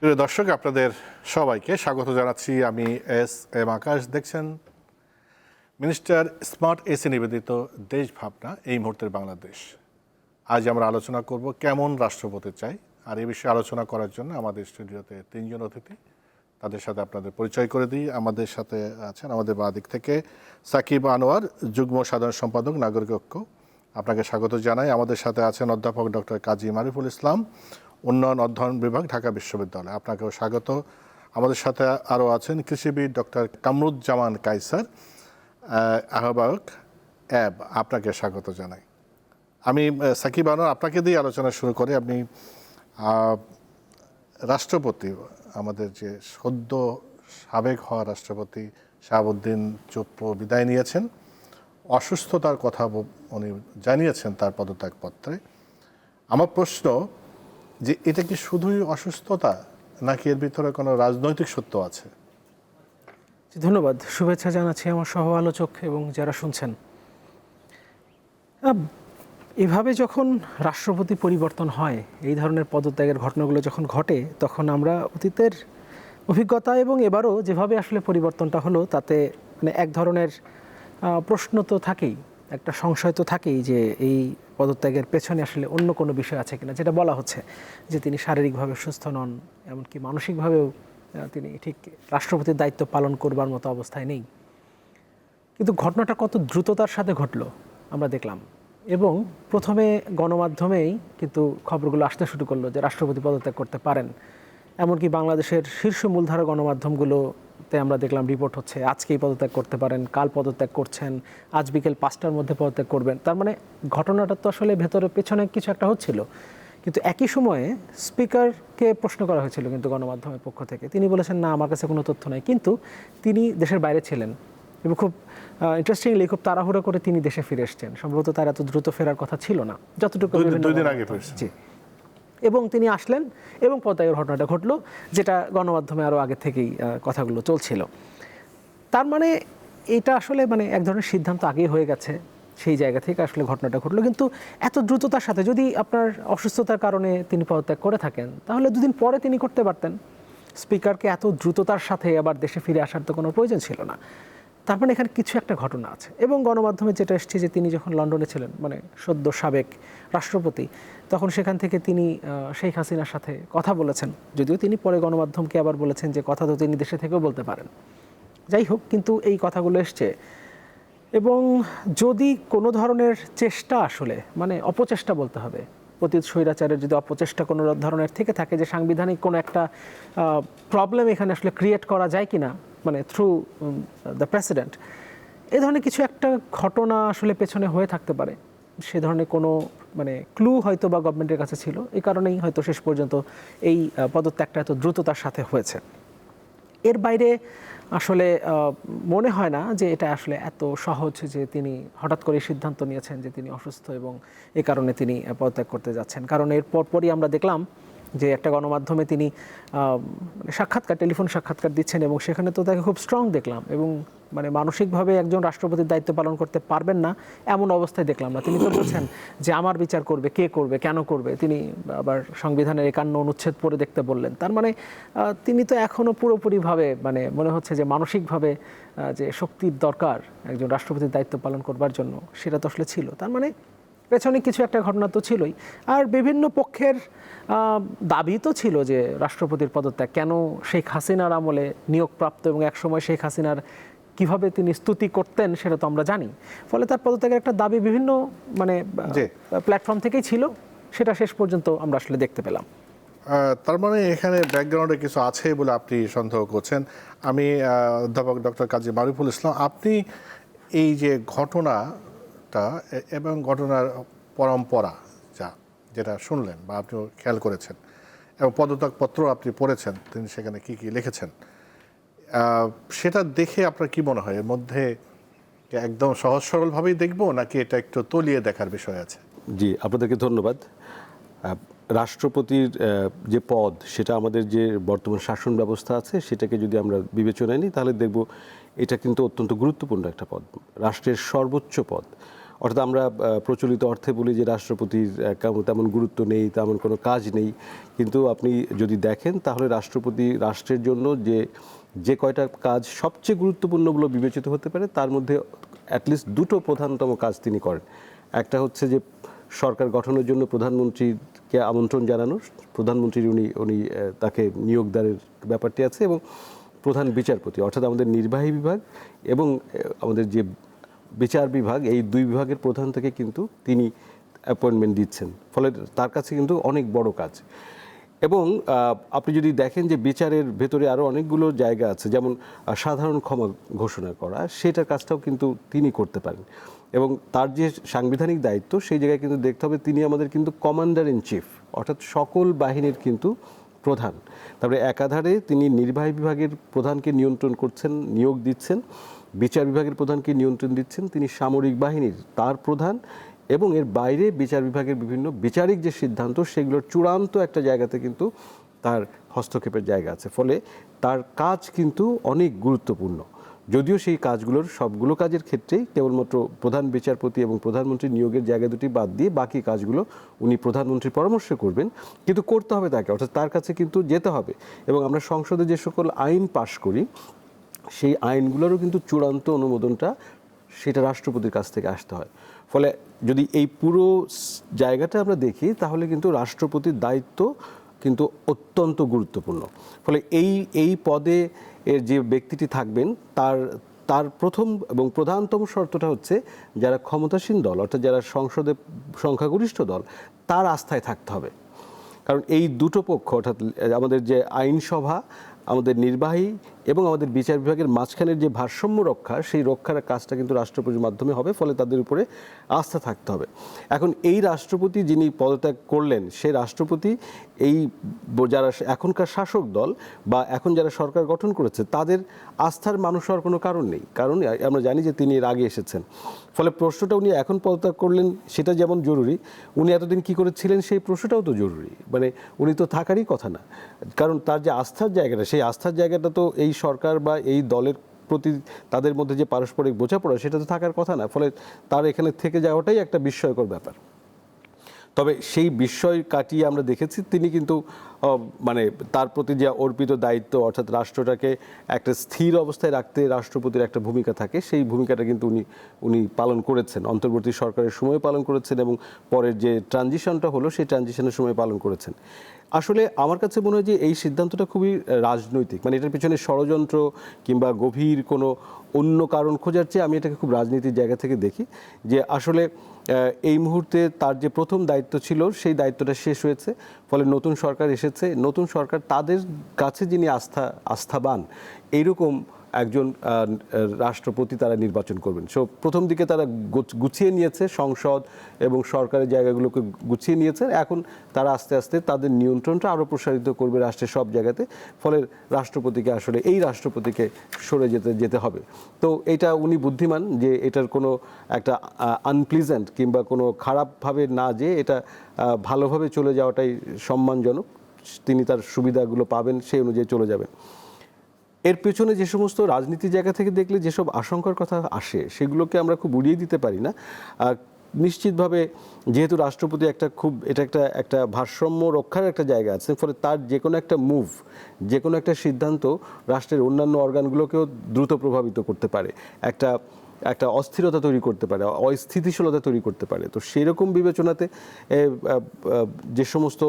প্রিয় দর্শক, আপনাদের সবাইকে স্বাগত জানাচ্ছি। আমি এস এম আকাশ। দেখছেন মিনিস্টার স্মার্ট এসি নিবেদিত দেশ ভাবনা, এই মুহূর্তের বাংলাদেশ। আজ আমরা আলোচনা করব কেমন রাষ্ট্রপতি চাই। আর এই বিষয়ে আলোচনা করার জন্য আমাদের স্টুডিওতে তিনজন অতিথি, তাদের সাথে আপনাদের পরিচয় করে দিই। আমাদের সাথে আছেন আমাদের বাঁ দিক থেকে সাকিব আনোয়ার, যুগ্ম সাধারণ সম্পাদক, নাগরিক ঐক্য, আপনাকে স্বাগত জানাই। আমাদের সাথে আছেন অধ্যাপক ডক্টর কাজী মারিফুল ইসলাম, উন্নয়ন অধ্যয়ন বিভাগ, ঢাকা বিশ্ববিদ্যালয়, আপনাকেও স্বাগত। আমাদের সাথে আরও আছেন কৃষিবিদ ডক্টর কামরুজ্জামান কায়সার, আহ্বায়ক অ্যাব, আপনাকে স্বাগত জানাই। আমি সাকিব আনোয়ার, আপনাকে দিয়ে আলোচনা শুরু করি। আপনি রাষ্ট্রপতি, আমাদের যে সদ্য সাবেক হওয়া রাষ্ট্রপতি শাহাবুদ্দিন চুপ্পু বিদায় নিয়েছেন, অসুস্থতার কথা উনি জানিয়েছেন তার পদত্যাগপত্রে। আমার প্রশ্ন যে এটা কি শুধুই অসুস্থতা, নাকি এর ভিতরে কোনো রাজনৈতিক সত্য আছে? ধন্যবাদ, শুভেচ্ছা জানাচ্ছি আমার সহ আলোচক এবং যারা শুনছেন। এভাবে যখন রাষ্ট্রপতি পরিবর্তন হয়, এই ধরনের পদত্যাগের ঘটনাগুলো যখন ঘটে, তখন আমরা অতীতের অভিজ্ঞতা এবং এবারও যেভাবে আসলে পরিবর্তনটা হলো, তাতে মানে এক ধরনের প্রশ্ন তো থাকেই, একটা সংশয় তো থাকেই যে এই পদত্যাগের পেছনে আসলে অন্য কোনো বিষয় আছে কিনা। যেটা বলা হচ্ছে যে তিনি শারীরিকভাবে সুস্থ নন, এমনকি মানসিকভাবেও তিনি ঠিক রাষ্ট্রপতির দায়িত্ব পালন করবার মতো অবস্থায় নেই। কিন্তু ঘটনাটা কত দ্রুততার সাথে ঘটলো আমরা দেখলাম, এবং প্রথমে গণমাধ্যমেই কিন্তু খবরগুলো আসতে শুরু করলো যে রাষ্ট্রপতি পদত্যাগ করতে পারেন। এমনকি বাংলাদেশের শীর্ষ মূলধারা গণমাধ্যমগুলোতে আমরা দেখলাম রিপোর্ট হচ্ছে আজকেই পদত্যাগ করতে পারেন, কাল পদত্যাগ করছেন, আজ বিকেল 5টার মধ্যে পদত্যাগ করবেন। তার মানে ঘটনাটা তো আসলে ভেতরে পেছনে কিছু একটা হচ্ছিল। কিন্তু একই সময়ে স্পিকারকে প্রশ্ন করা হয়েছিল কিন্তু গণমাধ্যমের পক্ষ থেকে, তিনি বলেছেন না, আমার কাছে কোনো তথ্য নাই। কিন্তু তিনি দেশের বাইরে ছিলেন এবং খুব ইন্টারেস্টিংলি খুব তাড়াহুড়ো করে তিনি দেশে ফিরে এসেছেন। সম্ভবত তার এত দ্রুত ফেরার কথা ছিল না, যতটুকু দুই দিন আগে ফিরছেন। জি। এবং তিনি আসলেন এবং পদত্যাগের ঘটনাটা ঘটলো, যেটা গণমাধ্যমে আরও আগে থেকেই কথাগুলো চলছিল। তার মানে এটা আসলে মানে এক ধরনের সিদ্ধান্ত আগেই হয়ে গেছে, সেই জায়গা থেকে আসলে ঘটনাটা ঘটলো। কিন্তু এত দ্রুততার সাথে, যদি আপনার অসুস্থতার কারণে তিনি পদত্যাগ করে থাকেন, তাহলে দুদিন পরে তিনি করতে পারতেন। স্পিকারকে এত দ্রুততার সাথে আবার দেশে ফিরে আসার তো কোনো প্রয়োজন ছিল না। তার মানে এখানে কিছু একটা ঘটনা আছে। এবং গণমাধ্যমে যেটা এসছে যে তিনি যখন লন্ডনে ছিলেন, মানে সদ্য সাবেক রাষ্ট্রপতি, তখন সেখান থেকে তিনি শেখ হাসিনার সাথে কথা বলেছেন। যদিও তিনি পরে গণমাধ্যমকে আবার বলেছেন যে কথা তো তিনি দেশে থেকেও বলতে পারেন। যাই হোক, কিন্তু এই কথাগুলো এসছে। এবং যদি কোনো ধরনের চেষ্টা, আসলে মানে অপচেষ্টা বলতে হবে, অতীত স্বৈরাচারের যদি অপচেষ্টা কোনো ধরনের থেকে থাকে, যে সাংবিধানিক কোনো একটা প্রবলেম এখানে আসলে ক্রিয়েট করা যায় কিনা, মানে থ্রু দ্য প্রেসিডেন্ট, এই ধরনের কিছু একটা ঘটনা আসলে পেছনে হয়ে থাকতে পারে। সে ধরনের কোনো মানে ক্লু হয়তো বা গভর্নমেন্টের কাছে ছিল, এই কারণেই হয়তো শেষ পর্যন্ত এই পদত্যাগটা এত দ্রুততার সাথে হয়েছে। এর বাইরে আসলে মনে হয় না যে এটা আসলে এত সহজ যে তিনি হঠাৎ করে সিদ্ধান্ত নিয়েছেন যে তিনি অসুস্থ এবং এই কারণে তিনি পদত্যাগ করতে যাচ্ছেন। কারণ এর পরপরই আমরা দেখলাম যে একটা গণমাধ্যমে তিনি সাক্ষাৎকার, টেলিফোন সাক্ষাৎকার দিচ্ছেন, এবং সেখানে তো তাকে খুব স্ট্রং দেখলাম, এবং মানে মানসিকভাবে একজন রাষ্ট্রপতির দায়িত্ব পালন করতে পারবেন না এমন অবস্থায় দেখলাম না। তিনি তো বলছেন যে আমার বিচার করবে, কে করবে, কেন করবে। তিনি আবার সংবিধানের 51 অনুচ্ছেদ পড়ে দেখতে বললেন। তার মানে তিনি তো এখনও পুরোপুরিভাবে মানে মনে হচ্ছে যে মানসিকভাবে যে শক্তির দরকার একজন রাষ্ট্রপতির দায়িত্ব পালন করবার জন্য, সেটা তো আসলে ছিল। তার মানে পেছনে কিছু একটা ঘটনা তো ছিলই। আর বিভিন্ন পক্ষের দাবি তো ছিল যে রাষ্ট্রপতির পদত্যাগ কেন, শেখ হাসিনার আমলে নিয়োগপ্রাপ্ত এবং একসময় শেখ হাসিনার কিভাবে তিনি স্তুতি করতেন সেটা তো আমরা জানি। ফলে তার পদত্যাগের একটা দাবি বিভিন্ন মানে প্ল্যাটফর্ম থেকেই ছিল, সেটা শেষ পর্যন্ত আমরা আসলে দেখতে পেলাম। তার মানে এখানে ব্যাকগ্রাউন্ডে কিছু আছে বলে আপনি সন্দেহ করছেন। আমি অধ্যাপক ডক্টর কাজী মারিফুল ইসলাম, আপনি এই যে ঘটনাটা এবং ঘটনার পরম্পরা যেটা শুনলেন বা আপনি খেয়াল করেছেন, এবং পদত্যাগপত্র আপনি পড়েছেন, তিনি সেখানে কি কি লিখেছেন, সেটা দেখে আপনার কি মনে হয়, এর মধ্যে একদম সহজ সরলভাবেই দেখবো, নাকি এটা একটু তলিয়ে দেখার বিষয় আছে? জি, আপনাদেরকে ধন্যবাদ। রাষ্ট্রপতির যে পদ, সেটা আমাদের যে বর্তমান শাসন ব্যবস্থা আছে সেটাকে যদি আমরা বিবেচনায় নিই, তাহলে দেখব এটা কিন্তু অত্যন্ত গুরুত্বপূর্ণ একটা পদ, রাষ্ট্রের সর্বোচ্চ পদ। অর্থাৎ আমরা প্রচলিত অর্থে বলি যে রাষ্ট্রপতির তেমন গুরুত্ব নেই, তেমন কোনো কাজ নেই, কিন্তু আপনি যদি দেখেন তাহলে রাষ্ট্রপতি রাষ্ট্রের জন্য যে কয়টা কাজ সবচেয়ে গুরুত্বপূর্ণ বলে বিবেচিত হতে পারে তার মধ্যে অ্যাটলিস্ট দুটো প্রধানতম কাজ তিনি করেন। একটা হচ্ছে যে সরকার গঠনের জন্য প্রধানমন্ত্রীকে আমন্ত্রণ জানানো, প্রধানমন্ত্রীর উনি তাকে নিয়োগ দেওয়ার ব্যাপারটি আছে, এবং প্রধান বিচারপতি অর্থাৎ আমাদের নির্বাহী বিভাগ এবং আমাদের যে বিচার বিভাগ, এই দুই বিভাগের প্রধান থেকে কিন্তু তিনি অ্যাপয়েন্টমেন্ট দিচ্ছেন, ফলে তার কাছে কিন্তু অনেক বড় কাজ। এবং আপনি যদি দেখেন যে বিচারের ভেতরে আরও অনেকগুলো জায়গা আছে, যেমন সাধারণ ক্ষমা ঘোষণা করা, সেটার কাজটাও কিন্তু তিনি করতে পারেন। এবং তার যে সাংবিধানিক দায়িত্ব সেই জায়গায় কিন্তু দেখতে হবে তিনি আমাদের কিন্তু কমান্ডার ইন চিফ, অর্থাৎ সকল বাহিনীর কিন্তু প্রধান। তারপরে একাধারে তিনি নির্বাহী বিভাগের প্রধানকে নিয়ন্ত্রণ করছেন, নিয়োগ দিচ্ছেন, বিচার বিভাগের প্রধানকে নিয়ন্ত্রণ দিচ্ছেন, তিনি সামরিক বাহিনীর তার প্রধান, এবং এর বাইরে বিচার বিভাগের বিভিন্ন বিচারিক যে সিদ্ধান্ত সেগুলোর চূড়ান্ত একটা জায়গাতে কিন্তু তার হস্তক্ষেপের জায়গা আছে। ফলে তার কাজ কিন্তু অনেক গুরুত্বপূর্ণ, যদিও সেই কাজগুলোর সবগুলো কাজের ক্ষেত্রেই কেবলমাত্র প্রধান বিচারপতি এবং প্রধানমন্ত্রী নিয়োগের জায়গা দুটি বাদ দিয়ে বাকি কাজগুলো উনি প্রধানমন্ত্রীর পরামর্শ করবেন, কিন্তু করতে হবে তাকে, অর্থাৎ তার কাছে কিন্তু যেতে হবে। এবং আমরা সংসদে যে সকল আইন পাশ করি সেই আইনগুলোরও কিন্তু চূড়ান্ত অনুমোদনটা সেটা রাষ্ট্রপতির কাছ থেকে আসতে হয়। ফলে যদি এই পুরো জায়গাটা আমরা দেখি তাহলে কিন্তু রাষ্ট্রপতির দায়িত্ব কিন্তু অত্যন্ত গুরুত্বপূর্ণ। ফলে এই পদে এর যে ব্যক্তিটি থাকবেন তার প্রথম এবং প্রধানতম শর্তটা হচ্ছে যারা ক্ষমতাসীন দল অর্থাৎ যারা সংসদে সংখ্যাগরিষ্ঠ দল তার আস্থায় থাকতে হবে। কারণ এই দুটো পক্ষ অর্থাৎ আমাদের যে আইনসভা, আমাদের নির্বাহী এবং আমাদের বিচার বিভাগের মাঝখানের যে ভারসাম্য রক্ষা, সেই রক্ষার কাজটা কিন্তু রাষ্ট্রপতির মাধ্যমে হবে, ফলে তাদের উপরে আস্থা থাকতে হবে। এখন এই রাষ্ট্রপতি যিনি পদত্যাগ করলেন, সেই রাষ্ট্রপতি এই যারা এখনকার শাসক দল বা এখন যারা সরকার গঠন করেছে তাদের আস্থার মানুষ হওয়ার কোনো কারণ নেই, কারণ আমরা জানি যে তিনি এর আগে এসেছেন। ফলে প্রশ্নটা উনি এখন পদত্যাগ করলেন সেটা যেমন জরুরি, উনি এতদিন কী করেছিলেন সেই প্রশ্নটাও তো জরুরি। মানে উনি তো থাকারই কথা না, কারণ তার যে আস্থার জায়গাটা, সেই আস্থার জায়গাটা তো এই সরকার বা এই দলের প্রতি তাদের মধ্যে যে পারস্পরিক বোঝাপড়া সেটা তো থাকার কথা না। ফলে তার এখানে থেকে যাওয়াটাই একটা বিস্ময়কর ব্যাপার। তবে সেই বিস্ময় কাটিয়ে আমরা দেখেছি তিনি কিন্তু মানে তার প্রতি যে অর্পিত দায়িত্ব অর্থাৎ রাষ্ট্রটাকে একটা স্থির অবস্থায় রাখতে রাষ্ট্রপতির একটা ভূমিকা থাকে, সেই ভূমিকাটা কিন্তু উনি পালন করেছেন, অন্তর্বর্তী সরকারের সময় পালন করেছেন এবং পরের যে ট্রানজিশনটা হলো সেই ট্রানজিশনের সময় পালন করেছেন। আসলে আমার কাছে মনে হয় যে এই সিদ্ধান্তটা খুবই রাজনৈতিক, মানে এটার পিছনে ষড়যন্ত্র কিংবা গভীর কোনো অন্য কারণ খোঁজার চেয়ে আমি এটাকে খুব রাজনীতির জায়গা থেকে দেখি যে আসলে এই মুহূর্তে তার যে প্রথম দায়িত্ব ছিল সেই দায়িত্বটা শেষ হয়েছে, ফলে নতুন সরকার এসেছে, নতুন সরকার তাদের কাছে যিনি আস্থাবান এইরকম একজন রাষ্ট্রপতি তারা নির্বাচন করবেন। সো প্রথম দিকে তারা গুছিয়ে নিয়েছে সংসদ এবং সরকারের জায়গাগুলোকে গুছিয়ে নিয়েছে, এখন তারা আস্তে আস্তে তাদের নিয়ন্ত্রণটা আরও প্রসারিত করবে রাষ্ট্রের সব জায়গাতে, ফলে রাষ্ট্রপতিকে আসলে এই রাষ্ট্রপতিকে সরে যেতে হবে। তো এটা উনি বুদ্ধিমান যে এটার কোনো একটা আনপ্লিজেন্ট কিংবা কোনো খারাপভাবে না যে এটা ভালোভাবে চলে যাওয়াটাই সম্মানজনক, তিনি তার সুবিধাগুলো পাবেন সেই অনুযায়ী চলে যাবেন। এর পেছনে যে সমস্ত রাজনীতির জায়গা থেকে দেখলে যেসব আশঙ্কার কথা আসে সেগুলোকে আমরা খুব উড়িয়ে দিতে পারি না। নিশ্চিতভাবে যেহেতু রাষ্ট্রপতি এটা একটা ভারসাম্য রক্ষার একটা জায়গা আছে, ফলে তার যে কোনো একটা মুভ, যে কোনো একটা সিদ্ধান্ত রাষ্ট্রের অন্যান্য অর্গানগুলোকেও দ্রুত প্রভাবিত করতে পারে, একটা অস্থিরতা তৈরি করতে পারে, অস্থিতিশীলতা তৈরি করতে পারে। তো সেই রকম বিবেচনাতে যে সমস্ত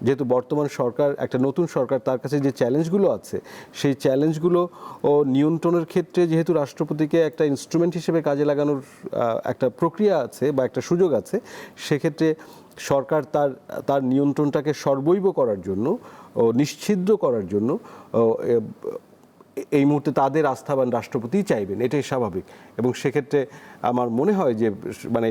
যেহেতু বর্তমান সরকার একটা নতুন সরকার, তার কাছে যে চ্যালেঞ্জগুলো আছে সেই চ্যালেঞ্জগুলো ও নিয়ন্ত্রণের ক্ষেত্রে যেহেতু রাষ্ট্রপতিকে একটা ইনস্ট্রুমেন্ট হিসেবে কাজে লাগানোর একটা প্রক্রিয়া আছে বা একটা সুযোগ আছে, সেক্ষেত্রে সরকার তার নিয়ন্ত্রণটাকে সর্বৈব করার জন্য ও নিশ্ছিদ্র করার জন্য এই মুহূর্তে তাদের আস্থাবান রাষ্ট্রপতিই চাইবেন, এটাই স্বাভাবিক। এবং সেক্ষেত্রে আমার মনে হয় যে মানে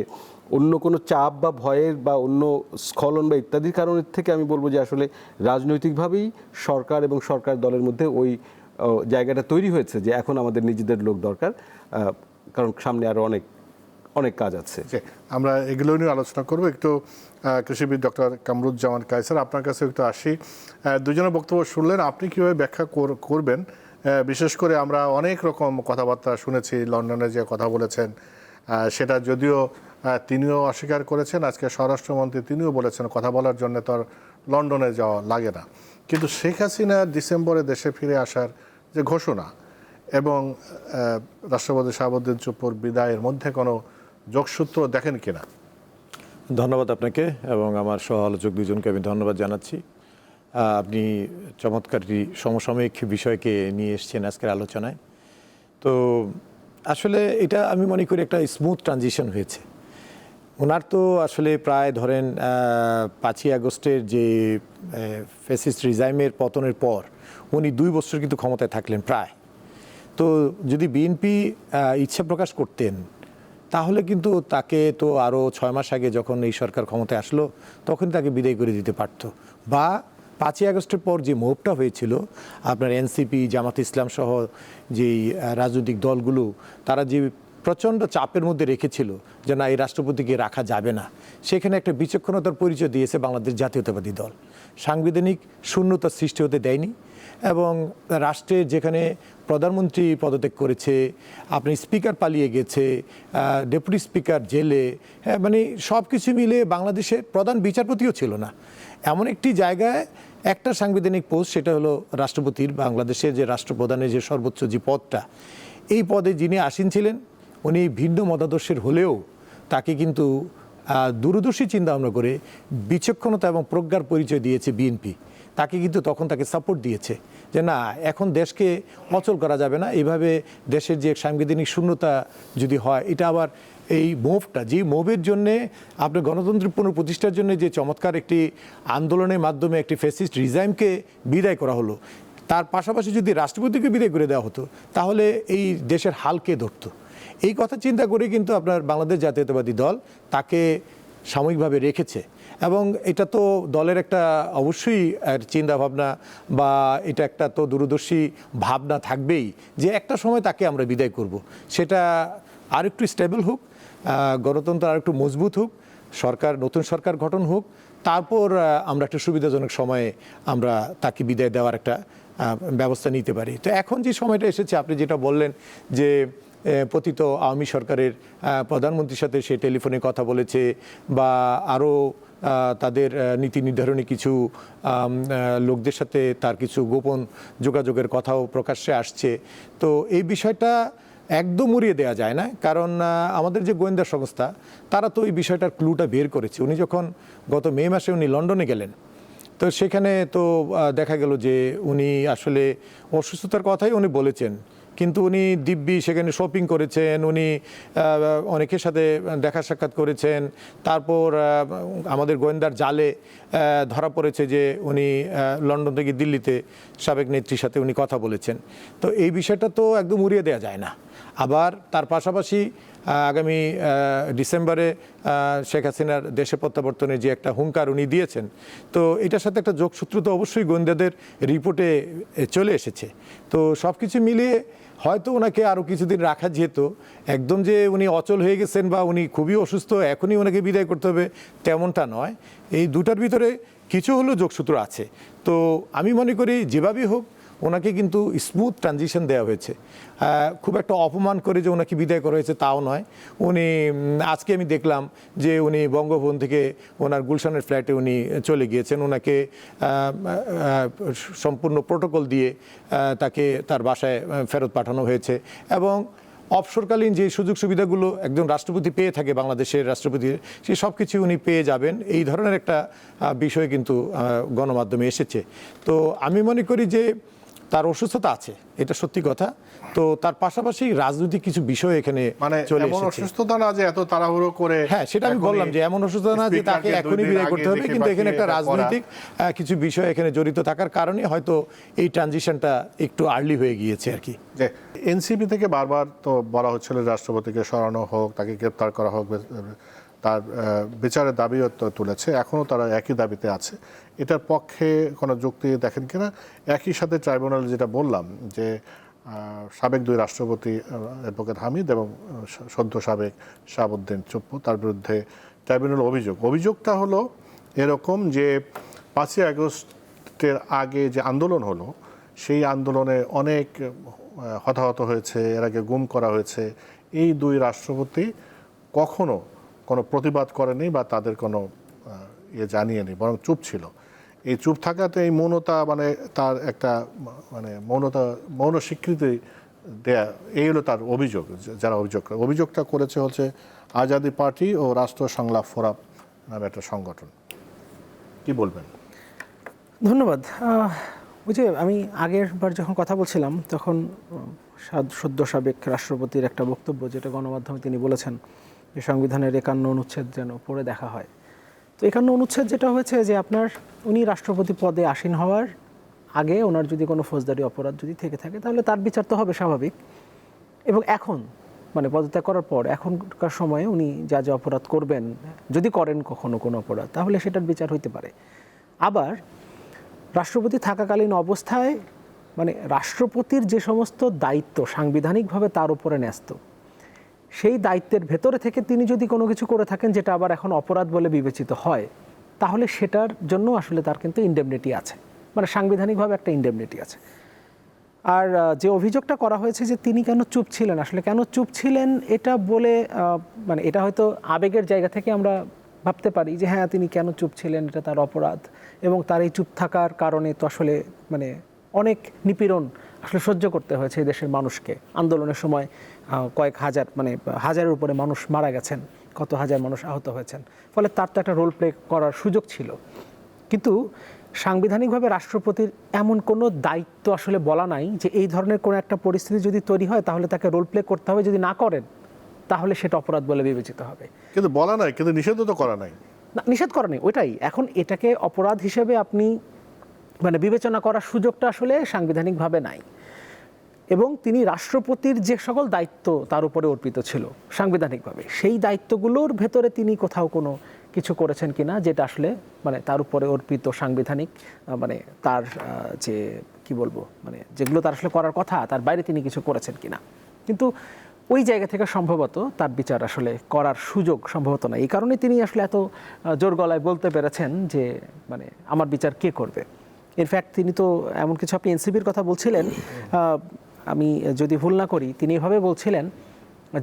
অন্য কোনো চাপ বা ভয়ের বা অন্য স্খলন বা ইত্যাদির কারণের থেকে আমি বলবো যে আসলে রাজনৈতিকভাবেই সরকার এবং সরকার দলের মধ্যে ওই জায়গাটা তৈরি হয়েছে যে এখন আমাদের নিজেদের লোক দরকার, কারণ সামনে আরও অনেক কাজ আছে। আমরা এগুলো নিয়ে আলোচনা করবো একটু। কৃষিবিদ ডক্টর কামরুজ্জামান কায়সার, আপনার কাছে একটু আসি। দুজনের বক্তব্য শুনলেন, আপনি কীভাবে ব্যাখ্যা করবেন? বিশেষ করে আমরা অনেক রকম কথাবার্তা শুনেছি, লন্ডনে যে কথা বলেছেন সেটা যদিও তিনিও অস্বীকার করেছেন। আজকে স্বরাষ্ট্রমন্ত্রী তিনিও বলেছেন কথা বলার জন্য তো আর লন্ডনে যাওয়া লাগে না। কিন্তু শেখ হাসিনা ডিসেম্বরে দেশে ফিরে আসার যে ঘোষণা এবং রাষ্ট্রপতি শাহাবুদ্দিন চুপ্পুর বিদায়ের মধ্যে কোনো যোগসূত্র দেখেন কিনা? ধন্যবাদ আপনাকে এবং আমার সহ আলোচক দুজনকে আমি ধন্যবাদ জানাচ্ছি। আপনি চমৎকারী সমসাময়িক বিষয়কে নিয়ে এসেছেন আজকের আলোচনায়। তো আসলে এটা আমি মনে করি একটা স্মুথ ট্রানজিশন হয়েছে। ওনার তো আসলে প্রায় ধরেন 5ই আগস্টের যে ফ্যাসিস্ট রিজাইমের পতনের পর উনি 2 বছর কিন্তু ক্ষমতায় থাকলেন প্রায়। তো যদি বিএনপি ইচ্ছা প্রকাশ করতেন তাহলে কিন্তু তাকে তো আরও 6 মাস আগে যখন এই সরকার ক্ষমতায় আসলো তখন তাকে বিদায় করে দিতে পারত, বা 5ই আগস্টের পর যে মুভটা হয়েছিল আপনার এনসিপি, জামাত ইসলাম সহ যেই রাজনৈতিক দলগুলো তারা যে প্রচণ্ড চাপের মধ্যে রেখেছিল যে না এই রাষ্ট্রপতিকে রাখা যাবে না, সেখানে একটা বিচক্ষণতার পরিচয় দিয়েছে বাংলাদেশ জাতীয়তাবাদী দল। সাংবিধানিক শূন্যতা সৃষ্টি হতে দেয়নি এবং রাষ্ট্রের যেখানে প্রধানমন্ত্রী পদত্যাগ করেছে, আপনি স্পিকার পালিয়ে গেছে, ডেপুটি স্পিকার জেলে, মানে সব কিছু মিলে বাংলাদেশের প্রধান বিচারপতিও ছিল না, এমন একটি জায়গায় একটা সাংবিধানিক পোস্ট, সেটা হলো রাষ্ট্রপতির, বাংলাদেশের যে রাষ্ট্রপ্রধানের যে সর্বোচ্চ যে পদটা, এই পদে যিনি আসীন ছিলেন উনি ভিন্ন মতাদর্শের হলেও তাকে কিন্তু দূরদর্শী চিন্তা ভাবনা করে বিচক্ষণতা এবং প্রজ্ঞার পরিচয় দিয়েছে বিএনপি। তাকে কিন্তু তখন তাকে সাপোর্ট দিয়েছে যে না এখন দেশকে অচল করা যাবে না, এইভাবে দেশের যে সাংবিধানিক শূন্যতা যদি হয়, এটা আবার এই মুভটা, যে মুভের জন্যে আপনার গণতন্ত্রের পুনঃপ্রতিষ্ঠার জন্য যে চমৎকার একটি আন্দোলনের মাধ্যমে একটি ফ্যাসিস্ট রিজাইমকে বিদায় করা হলো, তার পাশাপাশি যদি রাষ্ট্রপতিকে বিদায় করে দেওয়া হতো তাহলে এই দেশের হাল কে ধরতো। এই কথা চিন্তা করে কিন্তু আপনার বাংলাদেশ জাতীয়তাবাদী দল তাকে সাময়িকভাবে রেখেছে এবং এটা তো দলের একটা অবশ্যই চিন্তা ভাবনা বা এটা একটা তো দূরদর্শী ভাবনা থাকবেই যে একটা সময় তাকে আমরা বিদায় করব, সেটা আরেকটু স্টেবল হোক, গণতন্ত্র আরেকটু মজবুত হোক, সরকার নতুন সরকার গঠন হোক, তারপর আমরা একটা সুবিধাজনক সময়ে আমরা তাকে বিদায় দেওয়ার একটা ব্যবস্থা নিতে পারি। তো এখন যে সময়টা এসেছে, আপনি যেটা বললেন যে পতিত আওয়ামী সরকারের প্রধানমন্ত্রীর সাথে সে টেলিফোনে কথা বলেছে বা আরও তাদের নীতি নির্ধারণী কিছু লোকদের সাথে তার কিছু গোপন যোগাযোগের কথাও প্রকাশ্যে আসছে। তো এই বিষয়টা একদম উড়িয়ে দেওয়া যায় না, কারণ আমাদের যে গোয়েন্দা সংস্থা তারা তো এই বিষয়টার ক্লুটা বের করেছে। উনি যখন গত মে মাসে উনি লন্ডনে গেলেন, তো সেখানে তো দেখা গেল যে উনি আসলে অসুস্থতার কথাই উনি বলেছেন, কিন্তু উনি দিব্যি সেখানে শপিং করেছেন, উনি অনেকের সাথে দেখা সাক্ষাৎ করেছেন। তারপর আমাদের গোয়েন্দার জালে ধরা পড়েছে যে উনি লন্ডন থেকে দিল্লিতে সাবেক নেত্রীর সাথে উনি কথা বলেছেন। তো এই বিষয়টা তো একদম উড়িয়ে দেওয়া যায় না। আবার তার পাশাপাশি আগামী ডিসেম্বরে শেখ হাসিনার দেশে প্রত্যাবর্তনের যে একটা হুঙ্কার উনি দিয়েছেন, তো এটার সাথে একটা যোগসূত্র তো অবশ্যই গোয়েন্দাদের রিপোর্টে চলে এসেছে। তো সব কিছু মিলিয়ে হয়তো ওনাকে আরও কিছুদিন রাখা যেত, একদম যে উনি অচল হয়ে গেছেন বা উনি খুবই অসুস্থ এখনই ওনাকে বিদায় করতে হবে তেমনটা নয়। এই দুটার ভিতরে কিছু হলেও যোগসূত্র আছে। তো আমি মনে করি যেভাবেই হোক ওনাকে কিন্তু স্মুথ ট্রানজিশন দেওয়া হয়েছে, খুব একটা অপমান করে যে ওনাকে বিদায় করা হয়েছে তাও নয়। উনি আজকে আমি দেখলাম যে উনি বঙ্গভবন থেকে ওনার গুলশানের ফ্ল্যাটে উনি চলে গিয়েছেন, ওনাকে সম্পূর্ণ প্রোটোকল দিয়ে তাকে তার বাসায় ফেরত পাঠানো হয়েছে এবং অবসরকালীন যে সুযোগ সুবিধাগুলো একজন রাষ্ট্রপতি পেয়ে থাকে, বাংলাদেশের রাষ্ট্রপতির, সেই সব কিছু উনি পেয়ে যাবেন, এই ধরনের একটা বিষয় কিন্তু গণমাধ্যমে এসেছে। তো আমি মনে করি যে তার অসুস্থতা আছে, এটা সত্যি কথা। তো তার পাশাপাশি রাজনৈতিক কিছু বিষয় এখানে চলে এসেছে। অসুস্থতা না যে এত তাড়াহুড়ো করে, হ্যাঁ সেটা আমি বললাম যে এমন অসুস্থতা না যে তাকে এখনই বিদায় করতে হবে, কিন্তু এখানে একটা রাজনৈতিক কিছু বিষয় এখানে জড়িত থাকার কারণে হয়তো এই ট্রানজিশনটা একটু আর্লি হয়ে গিয়েছে আর কি। যে এনসিপি থেকে বারবার তো বলা হচ্ছিল রাষ্ট্রপতিকে সরানো হোক, তাকে গ্রেপ্তার করা হোক, তার বিচারের দাবিও তো তুলেছে, এখনও তারা একই দাবিতে আছে। এটার পক্ষে কোনো যুক্তি দেখেন কিনা? একই সাথে ট্রাইব্যুনাল যেটা বললাম যে সাবেক 2 রাষ্ট্রপতি অ্যাডভোকেট হামিদ এবং সদ্য সাবেক শাহাবুদ্দিন চুপ্পু, তার বিরুদ্ধে ট্রাইব্যুনাল অভিযোগটা হলো এরকম যে 5ই আগস্টের আগে যে আন্দোলন হলো সেই আন্দোলনে অনেক হতাহত হয়েছে, এর আগে গুম করা হয়েছে। এই 2 রাষ্ট্রপতি কখনো কোনো প্রতিবাদ করেনি বা তাদের কোনো ইয়ে জানিয়েনি, বরং চুপ ছিল। এই চুপ থাকাতে এই মৌনতা মানে তার একটা মানে মৌন স্বীকৃতি দেয়া, এই হলো তার অভিযোগ। যারা অভিযোগটা করেছে হচ্ছে আজাদি পার্টি ও রাষ্ট্র সংলাপ ফোরাম নামে একটা সংগঠন। কি বলবেন? ধন্যবাদ। ওই যে আমি আগের বার যখন কথা বলছিলাম তখন সদ্য সাবেক রাষ্ট্রপতির একটা বক্তব্য, যেটা গণমাধ্যমে তিনি বলেছেন যে সংবিধানের 51 অনুচ্ছেদ যেন পড়ে দেখা হয়। তো 51 অনুচ্ছেদ যেটা হয়েছে যে আপনার উনি রাষ্ট্রপতি পদে আসীন হওয়ার আগে ওনার যদি কোনো ফৌজদারি অপরাধ যদি থেকে থাকে তাহলে তার বিচার তো হবে স্বাভাবিক, এবং এখন মানে পদত্যাগ করার পর এখনকার সময়ে উনি যা যা অপরাধ করবেন, যদি করেন কখনো কোনো অপরাধ, তাহলে সেটার বিচার হইতে পারে। আবার রাষ্ট্রপতি থাকাকালীন অবস্থায় মানে রাষ্ট্রপতির যে সমস্ত দায়িত্ব সাংবিধানিকভাবে তার উপরে ন্যস্ত, সেই দায়িত্বের ভেতরে থেকে তিনি যদি কোনো কিছু করে থাকেন যেটা আবার এখন অপরাধ বলে বিবেচিত হয়, তাহলে সেটার জন্য আসলে তার কিন্তু ইনডেমনিটি আছে, মানে সাংবিধানিকভাবে একটা ইনডেমনিটি আছে। আর যে অভিযোগটা করা হয়েছে যে তিনি কেন চুপ ছিলেন, আসলে কেন চুপ ছিলেন এটা বলে মানে এটা হয়তো আবেগের জায়গা থেকে আমরা ভাবতে পারি যে হ্যাঁ তিনি কেন চুপ ছিলেন, এটা তার অপরাধ, এবং তার এই চুপ থাকার কারণে তো আসলে মানে অনেক নিপীড়ন আসলে সহ্য করতে হয়েছে এই দেশের মানুষকে। আন্দোলনের সময় কয়েক হাজার মানে হাজারের উপরে মানুষ মারা গেছেন, কত হাজার মানুষ আহত হয়েছেন, ফলে তার তো একটা রোল প্লে করার সুযোগ ছিল। কিন্তু সাংবিধানিকভাবে রাষ্ট্রপতির এমন কোনো দায়িত্ব আসলে বলা নাই যে এই ধরনের কোনো একটা পরিস্থিতি যদি তৈরি হয় তাহলে তাকে রোল প্লে করতে হবে, যদি না করেন তাহলে সেটা অপরাধ বলে বিবেচিত হবে। কিন্তু বলা নাই, কিন্তু নিষেধ তো করা নাই। না, নিষেধ করা নেই, ওইটাই। এখন এটাকে অপরাধ হিসেবে আপনি মানে বিবেচনা করার সুযোগটা আসলে সাংবিধানিকভাবে নাই, এবং তিনি রাষ্ট্রপতির যে সকল দায়িত্ব তার উপরে অর্পিত ছিল সাংবিধানিকভাবে, সেই দায়িত্বগুলোর ভেতরে তিনি কোথাও কোনো কিছু করেছেন কিনা যেটা আসলে মানে তার উপরে অর্পিত সাংবিধানিক মানে তার যে কি বলবো মানে যেগুলো তার আসলে করার কথা তার বাইরে তিনি কিছু করেছেন কিনা, কিন্তু ওই জায়গা থেকে সম্ভবত তার বিচার আসলে করার সুযোগ সম্ভবত না। এই কারণে তিনি আসলে এত জোর গলায় বলতে পেরেছেন যে মানে আমার বিচার কে করবে। ইনফ্যাক্ট তিনি তো এমন কিছু, আপনি এনসিপির কথা বলছিলেন, আমি যদি ভুল না করি তিনি এভাবে বলছিলেন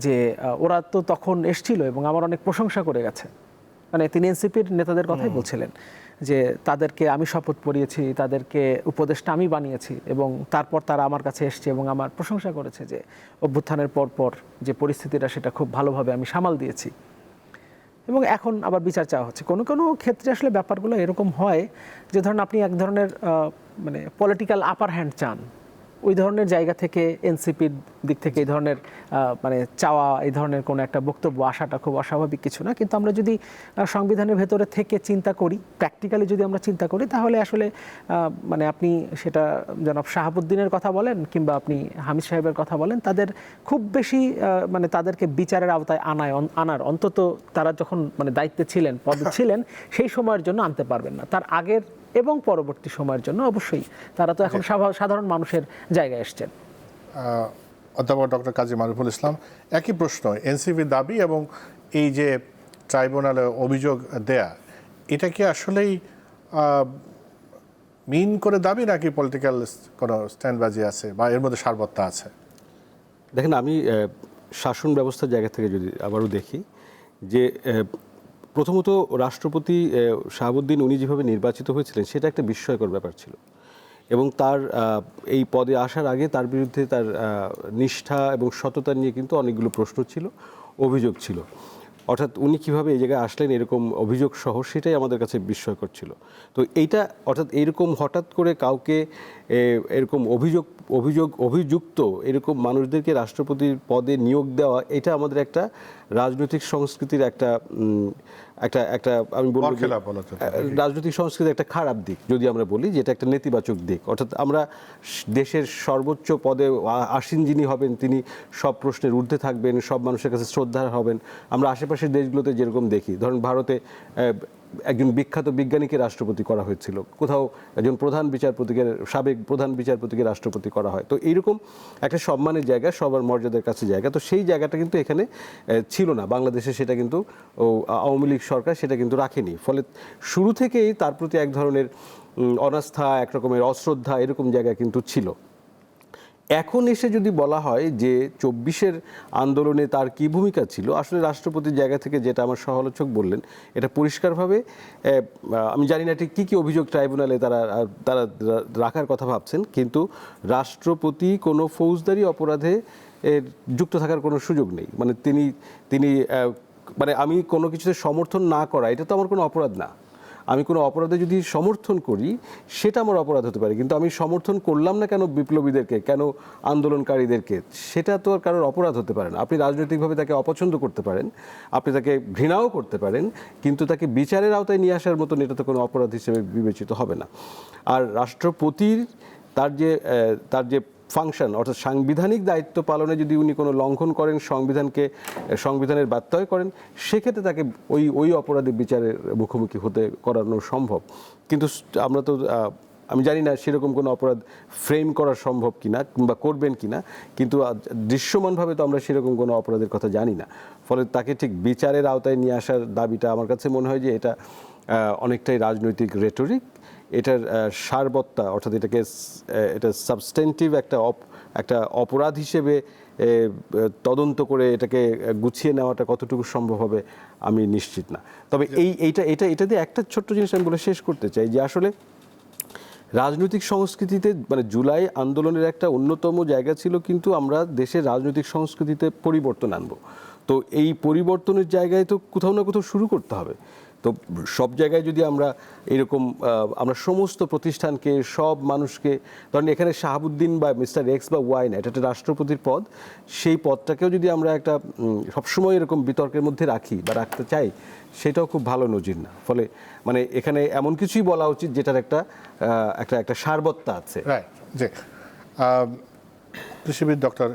যে ওরা তো তখন এসছিল এবং আমার অনেক প্রশংসা করে গেছে, মানে তিনি এনসিপির নেতাদের কথাই বলছিলেন যে তাদেরকে আমি শপথ পড়িয়েছি, তাদেরকে উপদেষ্টা আমি বানিয়েছি, এবং তারপর তারা আমার কাছে এসছে এবং আমার প্রশংসা করেছে যে অভ্যুত্থানের পর যে পরিস্থিতিটা সেটা খুব ভালোভাবে আমি সামাল দিয়েছি, এবং এখন আবার বিচার চাওয়া হচ্ছে। কোনো কোনো ক্ষেত্রে আসলে ব্যাপারগুলো এরকম হয় যে ধরুন আপনি এক ধরনের মানে পলিটিক্যাল আপার হ্যান্ড চান, ওই ধরনের জায়গা থেকে এনসিপির দিক থেকে এই ধরনের মানে চাওয়া, এই ধরনের কোনো একটা বক্তব্য আসাটা খুব অস্বাভাবিক কিছু না। কিন্তু আমরা যদি সংবিধানের ভেতরে থেকে চিন্তা করি, প্র্যাকটিক্যালি যদি আমরা চিন্তা করি, তাহলে আসলে মানে আপনি সেটা জনাব শাহাবুদ্দিনের কথা বলেন কিংবা আপনি হামিদ সাহেবের কথা বলেন, তাদের খুব বেশি মানে তাদেরকে বিচারের আওতায় আনার অন্তত তারা যখন মানে দায়িত্বে ছিলেন, পদে ছিলেন, সেই সময়ের জন্য আনতে পারবেন না। তার আগের এবং পরবর্তী সময়ের জন্য অবশ্যই তারা তো এখন সাধারণ মানুষের জায়গায় এসছেন। অধ্যাপক ডক্টর কাজী মারুফুল ইসলাম, একই প্রশ্ন, এনসিপি দাবি এবং এই যে ট্রাইব্যুনালে অভিযোগ দেয়া, এটা কি আসলেই মিন করে দাবি নাকি পলিটিক্যাল কোনো স্ট্যান্ডবাজি আছে বা এর মধ্যে সারবত্তা আছে? দেখেন, আমি শাসন ব্যবস্থার জায়গা থেকে যদি আবারও দেখি যে প্রথমত রাষ্ট্রপতি শাহাবুদ্দিন উনি যেভাবে নির্বাচিত হয়েছিলেন সেটা একটা বিস্ময়কর ব্যাপার ছিল, এবং তার এই পদে আসার আগে তার বিরুদ্ধে তার নিষ্ঠা এবং সততা নিয়ে কিন্তু অনেকগুলো প্রশ্ন ছিল, অভিযোগ ছিল। অর্থাৎ উনি কীভাবে এই জায়গায় আসলেন এরকম অভিযোগ সহ, সেটাই আমাদের কাছে বিস্ময়কর ছিল। তো এইটা অর্থাৎ এইরকম হঠাৎ করে কাউকে এরকম অভিযুক্ত এরকম মানুষদেরকে রাষ্ট্রপতির পদে নিয়োগ দেওয়া, এটা আমাদের একটা রাজনৈতিক সংস্কৃতির একটা আমি বলবো রাজনৈতিক সংস্কৃতির একটা খারাপ দিক যদি আমরা বলি, যেটা একটা নেতিবাচক দিক। অর্থাৎ আমরা দেশের সর্বোচ্চ পদে আসীন যিনি হবেন তিনি সব প্রশ্নের ঊর্ধ্বে থাকবেন, সব মানুষের কাছে শ্রদ্ধার হবেন। আমরা আশেপাশের দেশগুলোতে যেরকম দেখি, ধরুন ভারতে একজন বিখ্যাত বিজ্ঞানীকে রাষ্ট্রপতি করা হয়েছিল, কোথাও একজন সাবেক প্রধান বিচারপতিকে রাষ্ট্রপতি করা হয়। তো এইরকম একটা সম্মানের জায়গা, সবার মর্যাদার কাছে জায়গা, তো সেই জায়গাটা কিন্তু এখানে ছিল না বাংলাদেশে, সেটা কিন্তু আওয়ামী লীগ সরকার সেটা কিন্তু রাখেনি। ফলে শুরু থেকেই তার প্রতি এক ধরনের অনাস্থা, এক রকমের অশ্রদ্ধা এরকম জায়গা কিন্তু ছিল। এখন এসে যদি বলা হয় যে 24-এর আন্দোলনে তার কি ভূমিকা ছিল, আসলে রাষ্ট্রপতির জায়গা থেকে যেটা আমার সহালোচক বললেন এটা পরিষ্কারভাবে, আমি জানি না ঠিক কী কী অভিযোগ ট্রাইব্যুনালে তারা তারা রাখার কথা ভাবছেন, কিন্তু রাষ্ট্রপতি কোনো ফৌজদারি অপরাধে যুক্ত থাকার কোনো সুযোগ নেই। মানে তিনি মানে আমি কোনো কিছুতে সমর্থন না করা এটা তো আমার কোনো অপরাধ না। আমি কোনো অপরাধে যদি সমর্থন করি সেটা আমার অপরাধ হতে পারে, কিন্তু আমি সমর্থন করলাম না কেন বিপ্লবীদেরকে, কেন আন্দোলনকারীদেরকে, সেটা তো আর কারোর অপরাধ হতে পারে না। আপনি রাজনৈতিকভাবে তাকে অপছন্দ করতে পারেন, আপনি তাকে ঘৃণাও করতে পারেন, কিন্তু তাকে বিচারের আওতায় নিয়ে আসার মতন এটা তো কোনো অপরাধ হিসেবে বিবেচিত হবে না। আর রাষ্ট্রপতির তার যে ফাংশন, অর্থাৎ সাংবিধানিক দায়িত্ব পালনে যদি উনি কোনো লঙ্ঘন করেন, সংবিধানের ব্যত্যয় করেন, সেক্ষেত্রে তাকে ওই অপরাধী বিচারের মুখোমুখি করানো সম্ভব। কিন্তু আমরা তো আমি জানি না সেরকম কোনো অপরাধ ফ্রেম করা সম্ভব কিনা কিংবা করবেন কিনা, কিন্তু দৃশ্যমানভাবে তো আমরা সেরকম কোনো অপরাধের কথা জানি না। ফলে তাকে ঠিক বিচারের আওতায় নিয়ে আসার দাবিটা আমার কাছে মনে হয় যে এটা অনেকটাই রাজনৈতিক রেটরিক। এটার সারবত্তা, অর্থাৎ এটা সাবস্টেন্টিভ একটা অপরাধ হিসেবে তদন্ত করে এটাকে গুছিয়ে নেওয়াটা কতটুকু সম্ভব হবে আমি নিশ্চিত না। তবে এটা দিয়ে একটা ছোট্ট জিনিস আমি বলে শেষ করতে চাই যে আসলে রাজনৈতিক সংস্কৃতিতে মানে জুলাই আন্দোলনের একটা অন্যতম জায়গা ছিল কিন্তু আমরা দেশের রাজনৈতিক সংস্কৃতিতে পরিবর্তন আনবো। তো এই পরিবর্তনের জায়গায় তো কোথাও না কোথাও শুরু করতে হবে। তো সব জায়গায় যদি আমরা এরকম আমরা সমস্ত প্রতিষ্ঠানকে, সব মানুষকে, ধরেন এখানে শাহাবুদ্দিন বা মিস্টার এক্স বা ওয়াই না, এটা একটা রাষ্ট্রপতির পদ, সেই পদটাকেও যদি আমরা একটা সবসময় এরকম বিতর্কের মধ্যে রাখি বা রাখতে চাই, সেটাও খুব ভালো নজির না। ফলে মানে এখানে এমন কিছুই বলা উচিত যেটার একটা সারবত্তা আছে। রাইট, জি। কৃষিবিদ ডক্টর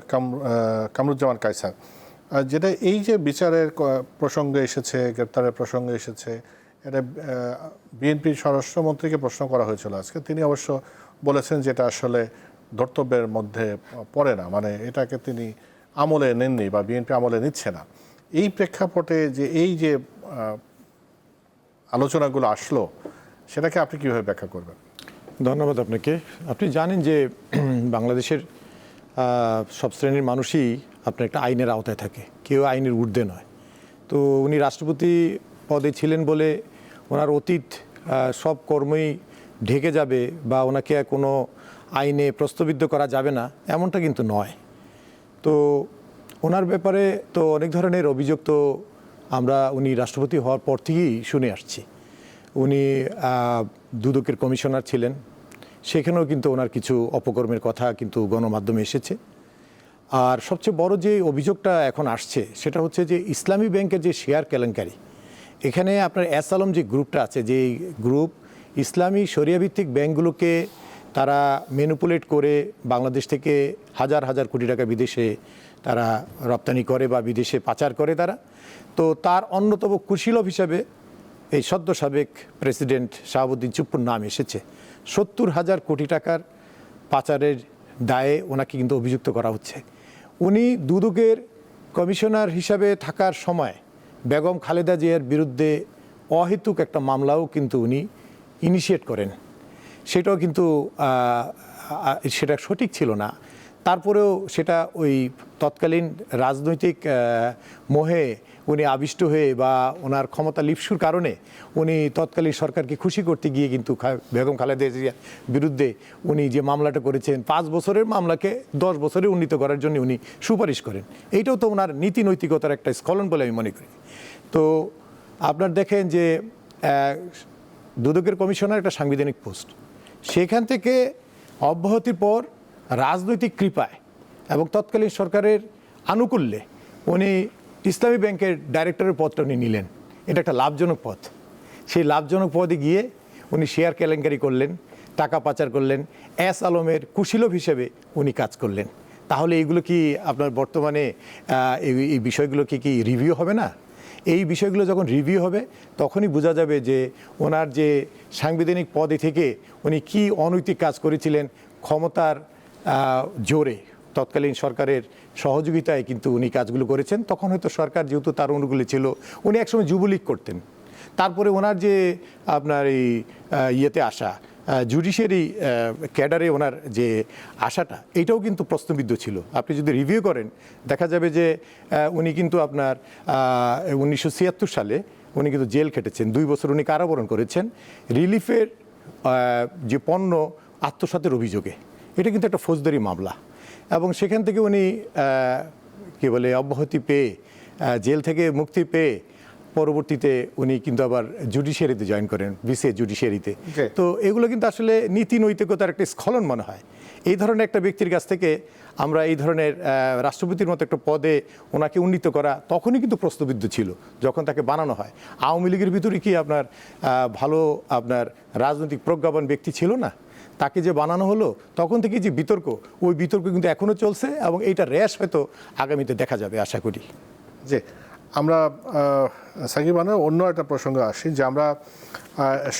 কামরুজ্জামান কায়সার, যেটা এই যে বিচারের প্রসঙ্গে এসেছে, গ্রেপ্তারের প্রসঙ্গে এসেছে, এটা বিএনপির স্বরাষ্ট্রমন্ত্রীকে প্রশ্ন করা হয়েছিল আজকে। তিনি অবশ্য বলেছেন যে এটা আসলে ধর্তব্যের মধ্যে পড়ে না, মানে এটাকে তিনি আমলে নেননি বা বিএনপি আমলে নিচ্ছে না। এই প্রেক্ষাপটে যে এই যে আলোচনাগুলো আসলো, সেটাকে আপনি কীভাবে ব্যাখ্যা করবেন? ধন্যবাদ আপনাকে। আপনি জানেন যে বাংলাদেশের সব শ্রেণীর মানুষই আপনার একটা আইনের আওতায় থাকে, কেউ আইনের ঊর্ধ্বে নয়। তো উনি রাষ্ট্রপতি পদে ছিলেন বলে ওনার অতীত সব কর্মই ঢেকে যাবে বা ওনাকে কোনো আইনে প্রশ্নবিদ্ধ করা যাবে না, এমনটা কিন্তু নয়। তো ওনার ব্যাপারে তো অনেক ধরনের অভিযোগ তো উনি রাষ্ট্রপতি হওয়ার পর থেকেই শুনে আসছি। উনি দুদকের কমিশনার ছিলেন, সেখানেও কিন্তু ওনার কিছু অপকর্মের কথা কিন্তু গণমাধ্যমে এসেছে। আর সবচেয়ে বড় যে অভিযোগটা এখন আসছে সেটা হচ্ছে যে ইসলামী ব্যাংকের যে শেয়ার কেলেঙ্কারি, এখানে আপনার এস আলম যে গ্রুপটা আছে, যে গ্রুপ ইসলামী শরিয়াভিত্তিক ব্যাংকগুলোকে তারা ম্যানিপুলেট করে বাংলাদেশ থেকে হাজার হাজার কোটি টাকা বিদেশে তারা রপ্তানি করে বা বিদেশে পাচার করে তারা। তো তার অন্যতম কুশীলভ হিসাবে এই সদ্য সাবেক প্রেসিডেন্ট শাহাবুদ্দিন চুপ্পুর নাম এসেছে। 70,000 কোটি টাকার পাচারের দায়ে ওনাকে কিন্তু অভিযুক্ত করা হচ্ছে। উনি দুদকের কমিশনার হিসাবে থাকার সময় বেগম খালেদা জিয়ার বিরুদ্ধে অহেতুক একটা মামলাও কিন্তু উনি ইনিশিয়েট করেন, সেটাও কিন্তু সেটা সঠিক ছিল না। তারপরেও সেটা ওই তৎকালীন রাজনৈতিক মোহে উনি আবিষ্ট হয়ে বা ওনার ক্ষমতা লিপসুর কারণে উনি তৎকালীন সরকারকে খুশি করতে গিয়ে কিন্তু বেগম খালেদা জিয়ার বিরুদ্ধে উনি যে মামলাটা করেছেন 5 বছরের মামলাকে 10 বছরে উন্নীত করার জন্য উনি সুপারিশ করেন। এইটাও তো ওনার নীতি নৈতিকতার একটা স্খলন বলে আমি মনে করি। তো আপনার দেখেন যে দুদকের কমিশনার একটা সাংবিধানিক পোস্ট, সেখান থেকে অব্যাহতির পর রাজনৈতিক কৃপায় এবং তৎকালীন সরকারের আনুকূল্যে উনি ইসলামী ব্যাংকের ডাইরেক্টরের পদটা উনি নিলেন। এটা একটা লাভজনক পদ। সেই লাভজনক পদে গিয়ে উনি শেয়ার কেলেঙ্কারি করলেন, টাকা পাচার করলেন, এস আলমের কুশীলভ হিসেবে উনি কাজ করলেন। তাহলে এইগুলো কি আপনার বর্তমানে এই বিষয়গুলো কি রিভিউ হবে না? এই বিষয়গুলো যখন রিভিউ হবে তখনই বোঝা যাবে যে ওনার যে সাংবিধানিক পদে থেকে উনি কি অনৈতিক কাজ করেছিলেন, ক্ষমতার জোরে তৎকালীন সরকারের সহযোগিতায় কিন্তু উনি কাজগুলো করেছেন। তখন হয়তো সরকার যেহেতু তার অনুকূলে ছিল, উনি একসময় যুবলীগ করতেন। তারপরে ওনার যে আপনার এই ইয়েতে আসা জুডিশিয়ারি ক্যাডারে ওনার যে আশাটা এটাও কিন্তু প্রশ্নবিদ্ধ ছিল। আপনি যদি রিভিউ করেন দেখা যাবে যে উনি কিন্তু আপনার 1976 সালে উনি কিন্তু জেল খেটেছেন, 2 বছর উনি কারাবরণ করেছেন রিলিফের যে পণ্য আত্মসাতের অভিযোগে। এটা কিন্তু একটা ফৌজদারি মামলা এবং সেখান থেকে উনি কী বলে অব্যাহতি পেয়ে জেল থেকে মুক্তি পেয়ে পরবর্তীতে উনি কিন্তু আবার জুডিশিয়ারিতে জয়েন করেন, বিসিএস জুডিশিয়ারিতে। তো এগুলো কিন্তু আসলে নীতি নৈতিকতার একটা স্খলন মনে হয়। এই ধরনের একটা ব্যক্তির কাছ থেকে আমরা এই ধরনের রাষ্ট্রপতির মতো একটা পদে ওনাকে উন্নীত করা তখনই কিন্তু প্রশ্নবিদ্ধ ছিল যখন তাকে বানানো হয়। আওয়ামী লীগের ভিতরে কি আপনার ভালো আপনার রাজনৈতিক প্রজ্ঞাবান ব্যক্তি ছিল না? তাকে যে বানানো হলো তখন থেকে যে বিতর্ক, ওই বিতর্ক কিন্তু এখনও চলছে এবং এইটা র্যাশ হয়তো আগামীতে দেখা যাবে আশা করি। জি, আমরা সাকিব আনোয়ার অন্য একটা প্রসঙ্গে আসি, যে আমরা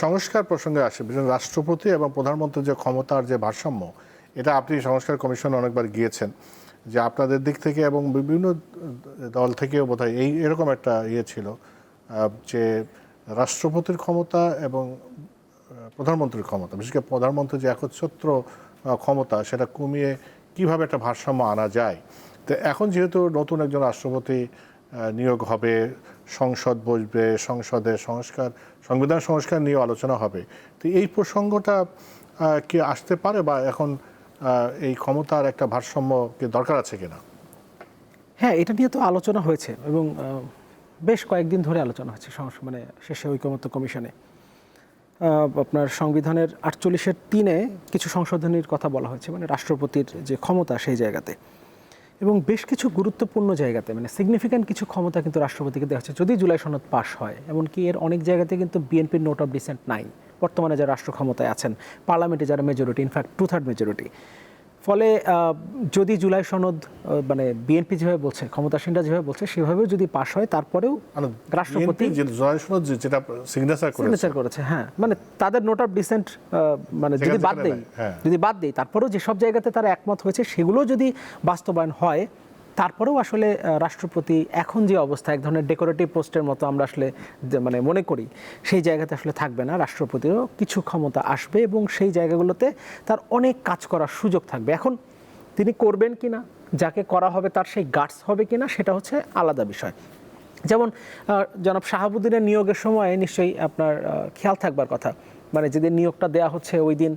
সংস্কার প্রসঙ্গে আসি। রাষ্ট্রপতি এবং প্রধানমন্ত্রীর যে ক্ষমতার যে ভারসাম্য, এটা আপনি সংস্কার কমিশনে অনেকবার গিয়েছেন, যে আপনাদের দিক থেকে এবং বিভিন্ন দল থেকেও বোধহয় এরকম একটা ছিল যে রাষ্ট্রপতির ক্ষমতা এবং প্রধানমন্ত্রীর ক্ষমতা, বিশেষ করে প্রধানমন্ত্রীর যে একচ্ছত্র ক্ষমতা, সেটা কমিয়ে কিভাবে একটা ভারসাম্য আনা যায়। তো এখন যেহেতু নতুন একজন রাষ্ট্রপতি নিয়োগ হবে, সংসদ বসবে, সংসদে সংবিধান সংস্কার নিয়ে আলোচনা হবে, তো এই প্রসঙ্গটা কি আসতে পারে, বা এখন এই ক্ষমতার একটা ভারসাম্য কি দরকার আছে কিনা? হ্যাঁ, এটা নিয়ে তো আলোচনা হয়েছে এবং বেশ কয়েকদিন ধরে আলোচনা হচ্ছে মানে শেষে ঐকমত্য কমিশনে। আপনার সংবিধানের 48(3) কিছু সংশোধনীর কথা বলা হয়েছে, মানে রাষ্ট্রপতির যে ক্ষমতা সেই জায়গাতে, এবং বেশ কিছু গুরুত্বপূর্ণ জায়গাতে মানে সিগনিফিক্যান্ট কিছু ক্ষমতা কিন্তু রাষ্ট্রপতিকে দেওয়া হচ্ছে যদি জুলাই সনদ পাশ হয়। এমনকি এর অনেক জায়গাতে কিন্তু বিএনপির নোট অফ ডিসেন্ট নাই, বর্তমানে যারা রাষ্ট্র ক্ষমতায় আছেন, পার্লামেন্টে যারা মেজরিটি, ইনফ্যাক্ট 2/3 মেজরিটি। ফলে যদি জুলাই সনদ মানে বিএনপি যেভাবে বলছে, ক্ষমতাসীনরা যেভাবে বলছে সেভাবেও যদি পাশ হয়, তারপরেও রাষ্ট্রপতি জুলাই সনদ যেটা সিগনেচার করেছে, হ্যাঁ, মানে তাদের নোট অফ ডিসেন্ট মানে যদি বাদ দেই তারপরেও যেসব জায়গাতে তারা একমত হয়েছে সেগুলো যদি বাস্তবায়ন হয়, তারপরেও আসলে রাষ্ট্রপতি এখন যে অবস্থা, এক ধরনের ডেকোরেটিভ পোস্টের মতো আমরা আসলে মানে মনে করি, সেই জায়গাতে আসলে থাকবে না। রাষ্ট্রপতিরও কিছু ক্ষমতা আসবে এবং সেই জায়গাগুলোতে তার অনেক কাজ করার সুযোগ থাকবে। এখন তিনি করবেন কিনা, যাকে করা হবে তার সেই গাটস হবে কিনা, সেটা হচ্ছে আলাদা বিষয়। যেমন জনাব শাহাবুদ্দিনের নিয়োগের সময় নিশ্চয়ই আপনার খেয়াল থাকবার কথা, মানে যেদিন নিয়োগটা দেওয়া হচ্ছে ওই দিন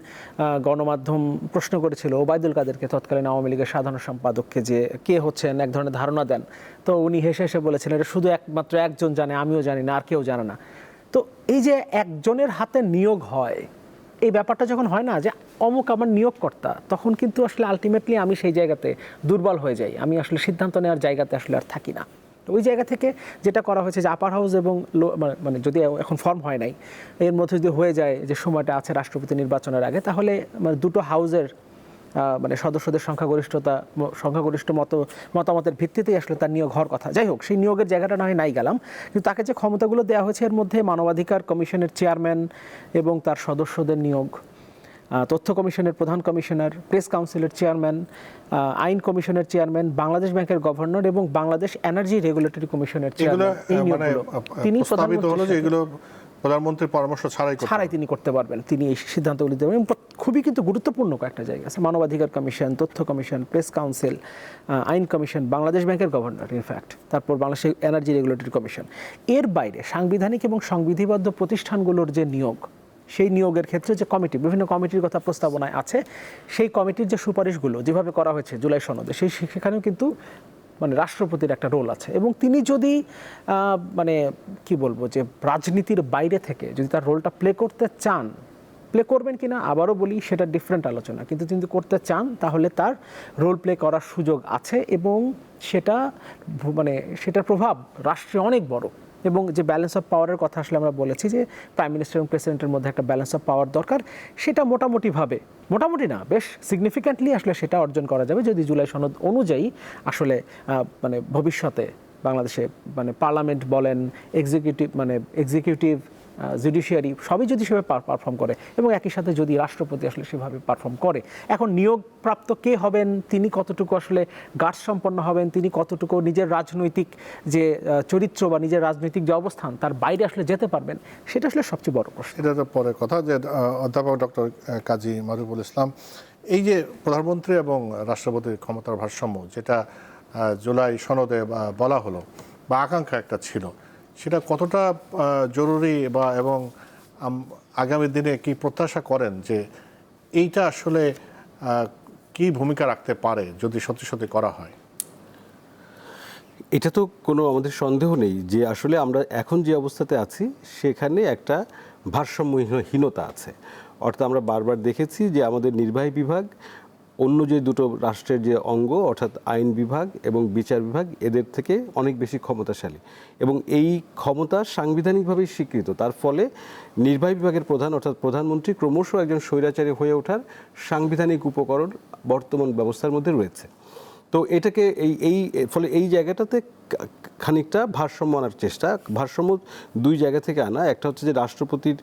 গণমাধ্যম প্রশ্ন করেছিল ওবায়দুল কাদেরকে, তৎকালীন আওয়ামী লীগের সাধারণ সম্পাদককে, যে কে হচ্ছেন, এক ধরনের ধারণা দেন। তো উনি হেসে হেসে বলেছিলেন এটা শুধু একমাত্র একজন জানে, আমিও জানি না, আর কেউ জানে না। তো এই যে একজনের হাতে নিয়োগ হয়, এই ব্যাপারটা যখন হয় না যে অমুক আমার নিয়োগকর্তা, তখন কিন্তু আসলে আলটিমেটলি আমি সেই জায়গাতে দুর্বল হয়ে যাই, আমি আসলে সিদ্ধান্ত নেওয়ার জায়গাতে আসলে আর থাকি না। ওই জায়গা থেকে যেটা করা হয়েছে যে আপার হাউস এবং মানে যদি এখন ফর্ম হয় নাই, এর মধ্যে যদি হয়ে যায় যে সময়টা আছে রাষ্ট্রপতি নির্বাচনের আগে, তাহলে মানে দুটো হাউসের মানে সদস্যদের সংখ্যাগরিষ্ঠ মতামতের ভিত্তিতেই আসলে তার নিয়োগ হওয়ার কথা। যাই হোক, সেই নিয়োগের জায়গাটা না হয় নাই গেলাম, কিন্তু তাকে যে ক্ষমতাগুলো দেওয়া হয়েছে এর মধ্যে মানবাধিকার কমিশনের চেয়ারম্যান এবং তার সদস্যদের নিয়োগ, তথ্য কমিশনের প্রধান কমিশনার, প্রেস কাউন্সিলের চেয়ারম্যান, আইন কমিশনের চেয়ারম্যান, বাংলাদেশ ব্যাংকের গভর্নর এবং বাংলাদেশ এনার্জি রেগুলেটরি কমিশনের চেয়ারম্যান, এই নিয়োগগুলো তিনি প্রধানমন্ত্রীর পরামর্শ ছাড়াই তিনি করতে পারবেন, তিনি এই সিদ্ধান্তগুলি দেবেন। এবং খুবই কিন্তু গুরুত্বপূর্ণ কয়েকটা জায়গা আছে, মানবাধিকার কমিশন, তথ্য কমিশন, প্রেস কাউন্সিল, আইন কমিশন, বাংলাদেশ ব্যাংকের গভর্নর, ইনফ্যাক্ট তারপর বাংলাদেশ এনার্জি রেগুলেটরি কমিশন। এর বাইরে সাংবিধানিক এবং সংবিধিবদ্ধ প্রতিষ্ঠানগুলোর যে নিয়োগ, সেই নিয়োগের ক্ষেত্রে যে কমিটি, বিভিন্ন কমিটির কথা প্রস্তাবনায় আছে, সেই কমিটির যে সুপারিশগুলো যেভাবে করা হয়েছে জুলাই সনদে, সেখানেও কিন্তু মানে রাষ্ট্রপতির একটা রোল আছে। এবং তিনি যদি মানে কি বলবো, যে রাজনীতির বাইরে থেকে যদি তার রোলটা প্লে করতে চান, প্লে করবেন কিনা আবারও বলি সেটা ডিফারেন্ট আলোচনা, কিন্তু যদি করতে চান তাহলে তার রোল প্লে করার সুযোগ আছে এবং সেটা মানে সেটার প্রভাব রাষ্ট্রে অনেক বড়। এবং যে ব্যালেন্স অফ পাওয়ারের কথা আসলে আমরা বলেছি যে প্রাইম মিনিস্টার এবং প্রেসিডেন্টের মধ্যে একটা ব্যালেন্স অফ পাওয়ার দরকার, সেটা মোটামুটি না বেশ সিগনিফিক্যান্টলি আসলে সেটা অর্জন করা যাবে যদি জুলাই সনদ অনুযায়ী আসলে মানে ভবিষ্যতে বাংলাদেশে মানে পার্লামেন্ট বলেন, এক্সিকিউটিভ জুডিশিয়ারি সবই যদি সেভাবে পারফর্ম করে এবং একই সাথে যদি রাষ্ট্রপতি আসলে সেভাবে পারফর্ম করে। এখন নিয়োগপ্রাপ্ত কে হবেন, তিনি কতটুকু আসলে গার্ড সম্পন্ন হবেন, তিনি কতটুকু নিজের রাজনৈতিক যে চরিত্র বা নিজের রাজনৈতিক যে অবস্থান তার বাইরে আসলে যেতে পারবেন, সেটা আসলে সবচেয়ে বড় প্রশ্ন। এটা তো পরের কথা। যে অধ্যাপক ডক্টর কাজী মারুফুল ইসলাম, এই যে প্রধানমন্ত্রী এবং রাষ্ট্রপতির ক্ষমতার ভারসাম্য যেটা জুলাই সনদে বলা হলো বা আকাঙ্ক্ষা একটা ছিল, সেটা কতটা জরুরি বা এবং আগামী দিনে কি প্রত্যাশা করেন যে এইটা আসলে কি ভূমিকা রাখতে পারে যদি সত্যি সত্যি করা হয়? এটা তো কোনো আমাদের সন্দেহ নেই যে আসলে আমরা এখন যে অবস্থাতে আছি সেখানে একটা ভারসাম্যহীনতা আছে। অর্থাৎ আমরা বারবার দেখেছি যে আমাদের নির্বাহী বিভাগ অন্য যে দুটো রাষ্ট্রের যে অঙ্গ অর্থাৎ আইন বিভাগ এবং বিচার বিভাগ এদের থেকে অনেক বেশি ক্ষমতাশালী এবং এই ক্ষমতা সাংবিধানিকভাবেই স্বীকৃত। তার ফলে নির্বাহী বিভাগের প্রধান অর্থাৎ প্রধানমন্ত্রী ক্রমশ একজন স্বৈরাচারী হয়ে ওঠার সাংবিধানিক উপকরণ বর্তমান ব্যবস্থার মধ্যে রয়েছে। তো এটাকে এই ফলে এই জায়গাটাতে খানিকটা ভারসাম্য আনার চেষ্টা, ভারসাম্য দুই জায়গা থেকে আনা। একটা হচ্ছে যে রাষ্ট্রপতির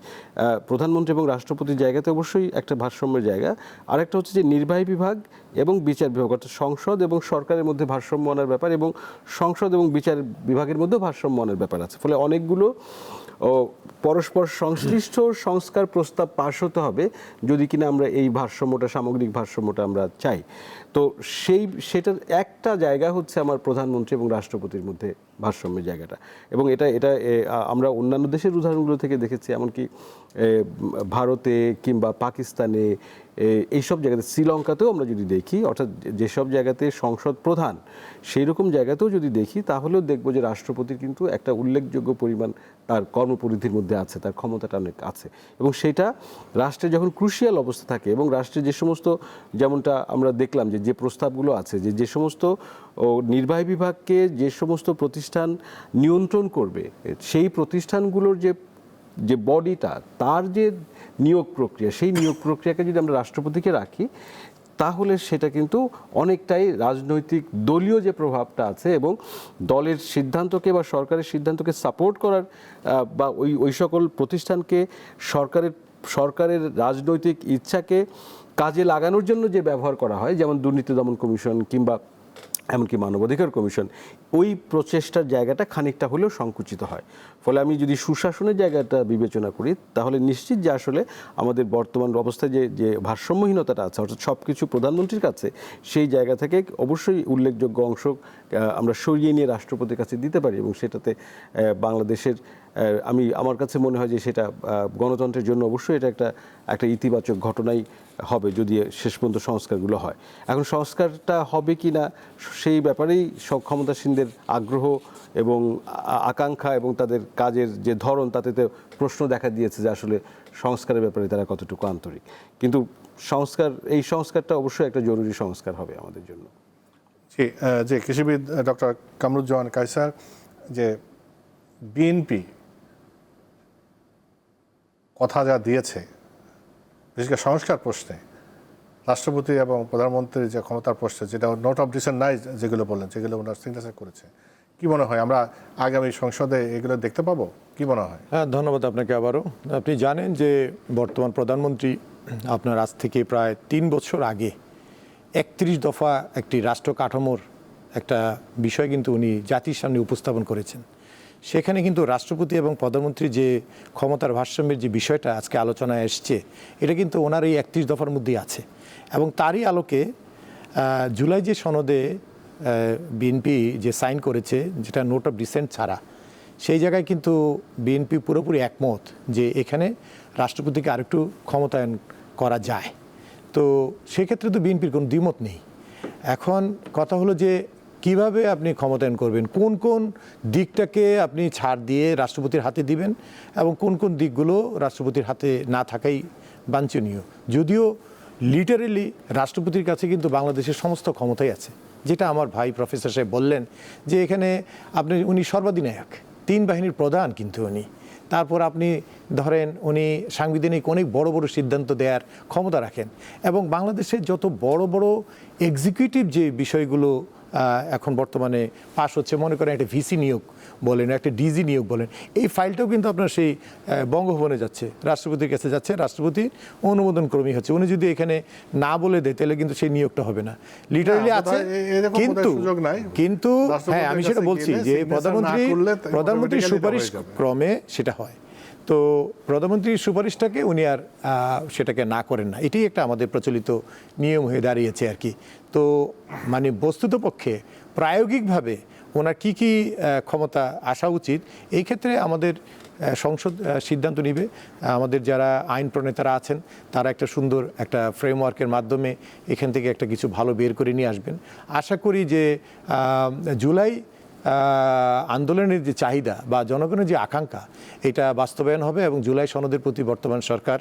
প্রধানমন্ত্রী এবং রাষ্ট্রপতির জায়গাতে অবশ্যই একটা ভারসাম্যের জায়গা, আর একটা হচ্ছে যে নির্বাহী বিভাগ এবং বিচার বিভাগ অর্থাৎ সংসদ এবং সরকারের মধ্যে ভারসাম্য আনার ব্যাপার এবং সংসদ এবং বিচার বিভাগের মধ্যেও ভারসাম্য আনার ব্যাপার আছে। ফলে অনেকগুলো পরস্পর সংশ্লিষ্ট সংস্কার প্রস্তাব পাশ হতে হবে যদি কিনা আমরা এই ভারসাম্যটা, সামগ্রিক ভারসাম্যটা আমরা চাই। তো সেটার একটা জায়গা হচ্ছে আমার প্রধানমন্ত্রী এবং রাষ্ট্রপতির মধ্যে ভারসাম্যের জায়গাটা। এবং এটা আমরা অন্যান্য দেশের উদাহরণগুলো থেকে দেখেছি, এমনকি ভারতে কিংবা পাকিস্তানে, এইসব জায়গাতে, শ্রীলঙ্কাতেও আমরা যদি দেখি, অর্থাৎ যেসব জায়গাতে সংসদ প্রধান সেই রকম জায়গাতেও যদি দেখি তাহলেও দেখব যে রাষ্ট্রপতির কিন্তু একটা উল্লেখযোগ্য পরিমাণ তার কর্মপরিধির মধ্যে আছে, তার ক্ষমতাটা অনেক আছে। এবং সেটা রাষ্ট্রে যখন ক্রুশিয়াল অবস্থা থাকে এবং রাষ্ট্রে যে সমস্ত, যেমনটা আমরা দেখলাম যে প্রস্তাবগুলো আছে যে সমস্ত নির্বাহী বিভাগকে যে সমস্ত প্রতিষ্ঠান নিয়ন্ত্রণ করবে, সেই প্রতিষ্ঠানগুলোর যে বডিটা, তার যে নিয়োগ প্রক্রিয়া, সেই নিয়োগ প্রক্রিয়াকে যদি আমরা রাষ্ট্রপতিকে রাখি তাহলে সেটা কিন্তু অনেকটাই রাজনৈতিক দলীয় যে প্রভাবটা আছে এবং দলের সিদ্ধান্তকে বা সরকারের সিদ্ধান্তকে সাপোর্ট করার বা ওই সকল প্রতিষ্ঠানকে সরকারের রাজনৈতিক ইচ্ছাকে কাজে লাগানোর জন্য যে ব্যবহার করা হয়, যেমন দুর্নীতি দমন কমিশন কিংবা এমনকি মানবাধিকার কমিশন, ওই প্রচেষ্টার জায়গাটা খানিকটা হলেও সংকুচিত হয়। ফলে আমি যদি সুশাসনের জায়গাটা বিবেচনা করি তাহলে নিশ্চিত যে আসলে আমাদের বর্তমান অবস্থায় যে ভারসাম্যহীনতাটা আছে, অর্থাৎ সব কিছু প্রধানমন্ত্রীর কাছে, সেই জায়গা থেকে অবশ্যই উল্লেখযোগ্য অংশ আমরা সরিয়ে নিয়ে রাষ্ট্রপতির কাছে দিতে পারি এবং সেটাতে বাংলাদেশের আমার কাছে মনে হয় যে সেটা গণতন্ত্রের জন্য অবশ্যই এটা একটা ইতিবাচক ঘটনাই হবে যদি শেষ পর্যন্ত সংস্কারগুলো হয়। এখন সংস্কারটা হবে কি না সেই ব্যাপারেই সব ক্ষমতাসীনদের আগ্রহ এবং আকাঙ্ক্ষা এবং তাদের কাজের যে ধরন, তাতে প্রশ্ন দেখা দিয়েছে যে আসলে সংস্কারের ব্যাপারে তারা কতটুকু আন্তরিক। কিন্তু এই সংস্কারটা অবশ্যই একটা জরুরি সংস্কার হবে আমাদের জন্য। যে কৃষিবিদ ডক্টর কামরুজ্জামান কায়সার, যে বিএনপি কথা যা দিয়েছে বিশেষ করে সংস্কার প্রশ্নে, রাষ্ট্রপতি এবং প্রধানমন্ত্রীর যে ক্ষমতার প্রশ্নে, যেটা নোট অফ ডিসেন্ট নাই যেগুলো বললেন, যেগুলো ওনার সিগনেচার করেছে, কি মনে হয় আমরা আগামী সংসদে এগুলো দেখতে পাবো? কি মনে হয়? হ্যাঁ, ধন্যবাদ আপনাকে আবারও। আপনি জানেন যে বর্তমান প্রধানমন্ত্রী আপনার আজ থেকে প্রায় 3 বছর আগে 31 দফা একটি রাষ্ট্র কাঠামোর একটা বিষয় কিন্তু উনি জাতির সামনে উপস্থাপন করেছেন। সেখানে কিন্তু রাষ্ট্রপতি এবং প্রধানমন্ত্রী যে ক্ষমতার ভারসাম্যের যে বিষয়টা আজকে আলোচনায় এসছে, এটা কিন্তু ওনার এই 31 দফার মধ্যেই আছে। এবং তারই আলোকে জুলাই যে সনদে বিএনপি যে সাইন করেছে, যেটা নোট অফ ডিসেন্ট ছাড়া, সেই জায়গায় কিন্তু বিএনপি পুরোপুরি একমত যে এখানে রাষ্ট্রপতিকে আরেকটু ক্ষমতায়ন করা যায়। তো সেক্ষেত্রে তো বিএনপির কোনো দ্বিমত নেই। এখন কথা হলো যে কিভাবে আপনি ক্ষমতায়ন করবেন, কোন কোন দিকটাকে আপনি ছাড় দিয়ে রাষ্ট্রপতির হাতে দিবেন এবং কোন কোন দিকগুলো রাষ্ট্রপতির হাতে না থাকাই বাঞ্ছনীয়। যদিও লিটারেলি রাষ্ট্রপতির কাছে কিন্তু বাংলাদেশের সমস্ত ক্ষমতাই আছে, যেটা আমার ভাই প্রফেসর সাহেব বললেন যে এখানে উনি সর্বাধিনায়ক, 3 বাহিনীর প্রধান কিন্তু উনি। তারপর আপনি ধরেন উনি সাংবিধানিক অনেক বড় বড় সিদ্ধান্ত দেওয়ার ক্ষমতা রাখেন এবং বাংলাদেশের যত বড় বড় এক্সিকিউটিভ যে বিষয়গুলো এখন বর্তমানে পাস হচ্ছে, মনে করেন একটা ভিসি নিয়োগ বলেন, একটা ডিজি নিয়োগ বলেন, এই ফাইলটাও কিন্তু আপনার সেই বঙ্গভবনে যাচ্ছে, রাষ্ট্রপতির কাছে যাচ্ছে, রাষ্ট্রপতির অনুমোদন ক্রমেই হচ্ছে। উনি যদি এখানে না বলে দেয় তাহলে কিন্তু সেই নিয়োগটা হবে না, লিটারালি আছে। কিন্তু হ্যাঁ, আমি সেটা বলছি যে প্রধানমন্ত্রীর সুপারিশ ক্রমে সেটা হয়। তো প্রধানমন্ত্রীর সুপারিশটাকে উনি আর সেটাকে না করেন না, এটাই একটা আমাদের প্রচলিত নিয়ম হয়ে দাঁড়িয়েছে আর কি। তো মানে বস্তুতপক্ষে প্রায়োগিকভাবে ওনার কি কি ক্ষমতা আসা উচিত, এই ক্ষেত্রে আমাদের সংসদ সিদ্ধান্ত নিবে। আমাদের যারা আইন প্রণেতারা আছেন তারা একটা সুন্দর একটা ফ্রেমওয়ার্কের মাধ্যমে এখান থেকে একটা কিছু ভালো বের করে নিয়ে আসবেন। আশা করি যে জুলাই আন্দোলনের যে চাহিদা বা জনগণের যে আকাঙ্ক্ষা, এটা বাস্তবায়ন হবে এবং জুলাই সনদের প্রতি বর্তমান সরকার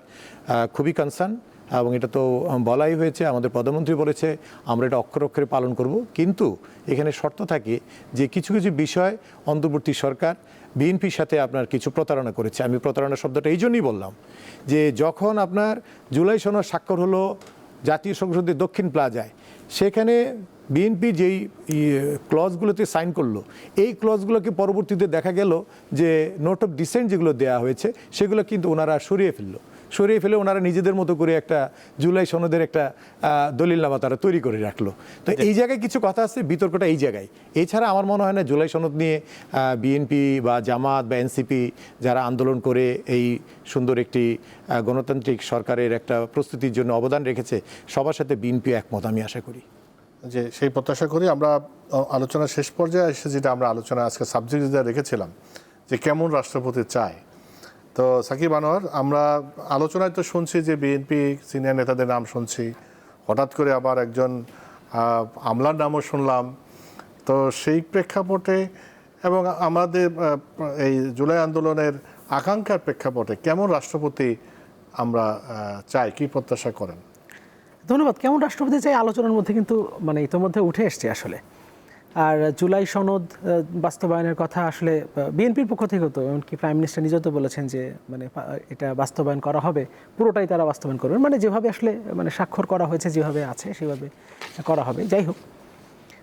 খুবই কনসার্ন, এবং এটা তো বলাই হয়েছে, আমাদের প্রধানমন্ত্রী বলেছে আমরা এটা অক্ষরে অক্ষরে পালন করব। কিন্তু এখানে শর্ত থাকে যে কিছু কিছু বিষয় অন্তর্বর্তী সরকার বিএনপির সাথে আপনার কিছু প্রতারণা করেছে। আমি প্রতারণা শব্দটা এই জন্যই বললাম যে যখন আপনার জুলাই সনদ স্বাক্ষর হলো জাতীয় সংসদের দক্ষিণ প্লাজায়, সেখানে বিএনপি যেই ক্লজগুলোতে সাইন করলো, এই ক্লজগুলোকে পরবর্তীতে দেখা গেল যে নোট অফ ডিসেন্ট যেগুলো দেওয়া হয়েছে সেগুলো কিন্তু ওনারা সরিয়ে ফেলে ওনারা নিজেদের মতো করে একটা জুলাই সনদের একটা দলিলনামা তারা তৈরি করে রাখলো। তো এই জায়গায় কিছু কথা আছে, বিতর্কটা এই জায়গায়। এছাড়া আমার মনে হয় না জুলাই সনদ নিয়ে বিএনপি বা জামাত বা এনসিপি যারা আন্দোলন করে এই সুন্দর একটি গণতান্ত্রিক সরকারের একটা প্রস্তুতির জন্য অবদান রেখেছে, সবার সাথে বিএনপি একমত আমি আশা করি। যে সেই প্রত্যাশা করি। আমরা আলোচনার শেষ পর্যায়ে এসে যেটা আমরা আলোচনা আজকে সাবজেক্ট যেটা রেখেছিলাম যে কেমন রাষ্ট্রপতি চায়, তো সাকিব আনোয়ার, আমরা আলোচনায় তো শুনছি যে বিএনপি সিনিয়র নেতাদের নাম শুনছি, হঠাৎ করে আবার একজন আমলার নামও শুনলাম। তো সেই প্রেক্ষাপটে এবং আমাদের এই জুলাই আন্দোলনের আকাঙ্ক্ষার প্রেক্ষাপটে কেমন রাষ্ট্রপতি আমরা চাই, কি প্রত্যাশা করেন? ধন্যবাদ। কেমন রাষ্ট্রপতি চাই আলোচনার মধ্যে কিন্তু মানে ইতোমধ্যে উঠে এসছে আসলে। আর জুলাই সনদ বাস্তবায়নের কথা আসলে বিএনপির পক্ষ থেকেও তো, এমনকি প্রাইম মিনিস্টার নিজেও তো বলেছেন যে মানে এটা বাস্তবায়ন করা হবে, পুরোটাই তারা বাস্তবায়ন করবেন, মানে যেভাবে আসলে মানে স্বাক্ষর করা হয়েছে যেভাবে আছে সেভাবে করা হবে। যাই হোক,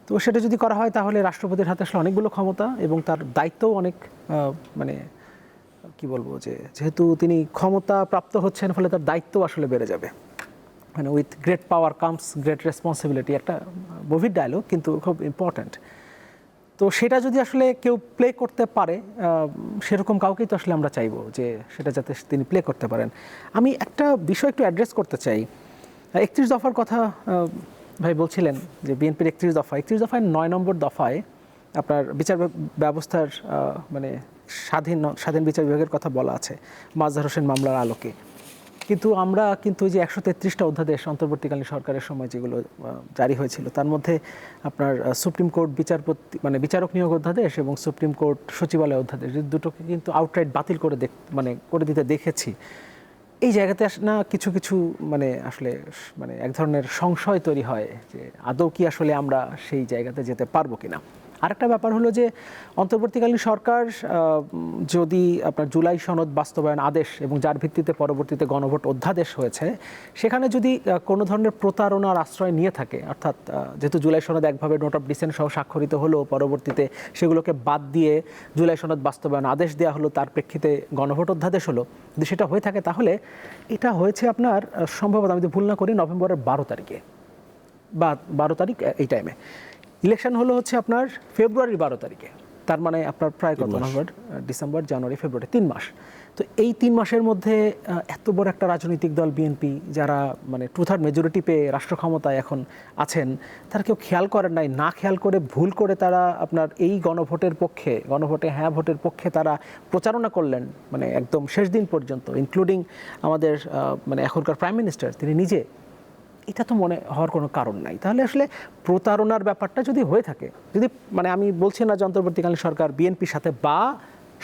তো সেটা যদি করা হয় তাহলে রাষ্ট্রপতির হাতে আসলে অনেকগুলো ক্ষমতা এবং তার দায়িত্বও অনেক মানে কি বলবো, যে যেহেতু তিনি ক্ষমতা প্রাপ্ত হচ্ছেন ফলে তার দায়িত্ব আসলে বেড়ে যাবে। মানে with great power comes great responsibility, একটা মুভির ডায়লগ কিন্তু খুব ইম্পর্ট্যান্ট। তো সেটা যদি আসলে কেউ প্লে করতে পারে, সেরকম কাউকেই তো আসলে আমরা চাইবো যে সেটা যাতে তিনি প্লে করতে পারেন। আমি একটা বিষয় একটু অ্যাড্রেস করতে চাই। 31 দফার কথা ভাই বলছিলেন যে বিএনপির 31 দফায় 9 নম্বর দফায় আপনার বিচার ব্যবস্থার মানে স্বাধীন বিচার বিভাগের কথা বলা আছে মাজহার হোসেন মামলার আলোকে। কিন্তু আমরা কিন্তু যে 133টা অধ্যাদেশ অন্তর্বর্তীকালীন সরকারের সময় যেগুলো জারি হয়েছিল, তার মধ্যে আপনার সুপ্রিম কোর্ট বিচারক নিয়োগ অধ্যাদেশ এবং সুপ্রিম কোর্ট সচিবালয় অধ্যাদেশ, দুটোকে কিন্তু আউটরাইট বাতিল করে দিতে দেখেছি। এই জায়গাতে না কিছু কিছু মানে আসলে মানে এক ধরনের সংশয় তৈরি হয় যে আদৌ কি আসলে আমরা সেই জায়গাতে যেতে পারবো কিনা। আরেকটা ব্যাপার হলো যে অন্তর্বর্তীকালীন সরকার যদি আপনার জুলাই সনদ বাস্তবায়ন আদেশ এবং যার ভিত্তিতে পরবর্তীতে গণভোট অধ্যাদেশ হয়েছে, সেখানে যদি কোনো ধরনের প্রতারণার আশ্রয় নিয়ে থাকে, অর্থাৎ যেহেতু জুলাই সনদ একভাবে নোট অফ ডিসেন্ট সহ স্বাক্ষরিত হলো, পরবর্তীতে সেগুলোকে বাদ দিয়ে জুলাই সনদ বাস্তবায়ন আদেশ দেওয়া হলো, তার প্রেক্ষিতে গণভোট অধ্যাদেশ হলো, যদি সেটা হয়ে থাকে তাহলে এটা হয়েছে আপনার সম্ভবত, আমি যদি ভুল না করি, নভেম্বরের 12 তারিখে বা 12 তারিখ এই টাইমে। ইলেকশন হলো হচ্ছে আপনার ফেব্রুয়ারির 12 তারিখে, তার মানে আপনার প্রায় কত, নভেম্বর ডিসেম্বর জানুয়ারি ফেব্রুয়ারি 3 মাস। তো এই 3 মাসের মধ্যে এত বড় একটা রাজনৈতিক দল বিএনপি, যারা মানে 2/3 মেজরিটি পেয়ে রাষ্ট্র ক্ষমতায় এখন আছেন, তারা কেউ খেয়াল করেন নাই, না খেয়াল করে ভুল করে তারা আপনার এই গণভোটে হ্যাঁ ভোটের পক্ষে তারা প্রচারণা করলেন মানে একদম শেষ দিন পর্যন্ত, ইনক্লুডিং আমাদের মানে এখনকার প্রাইম মিনিস্টার তিনি নিজে। এটা তো মনে হওয়ার কোনো কারণ নাই। তাহলে আসলে প্রতারণার ব্যাপারটা যদি হয়ে থাকে, যদি মানে আমি বলছি না যে অন্তর্বর্তীকালীন সরকার বিএনপির সাথে বা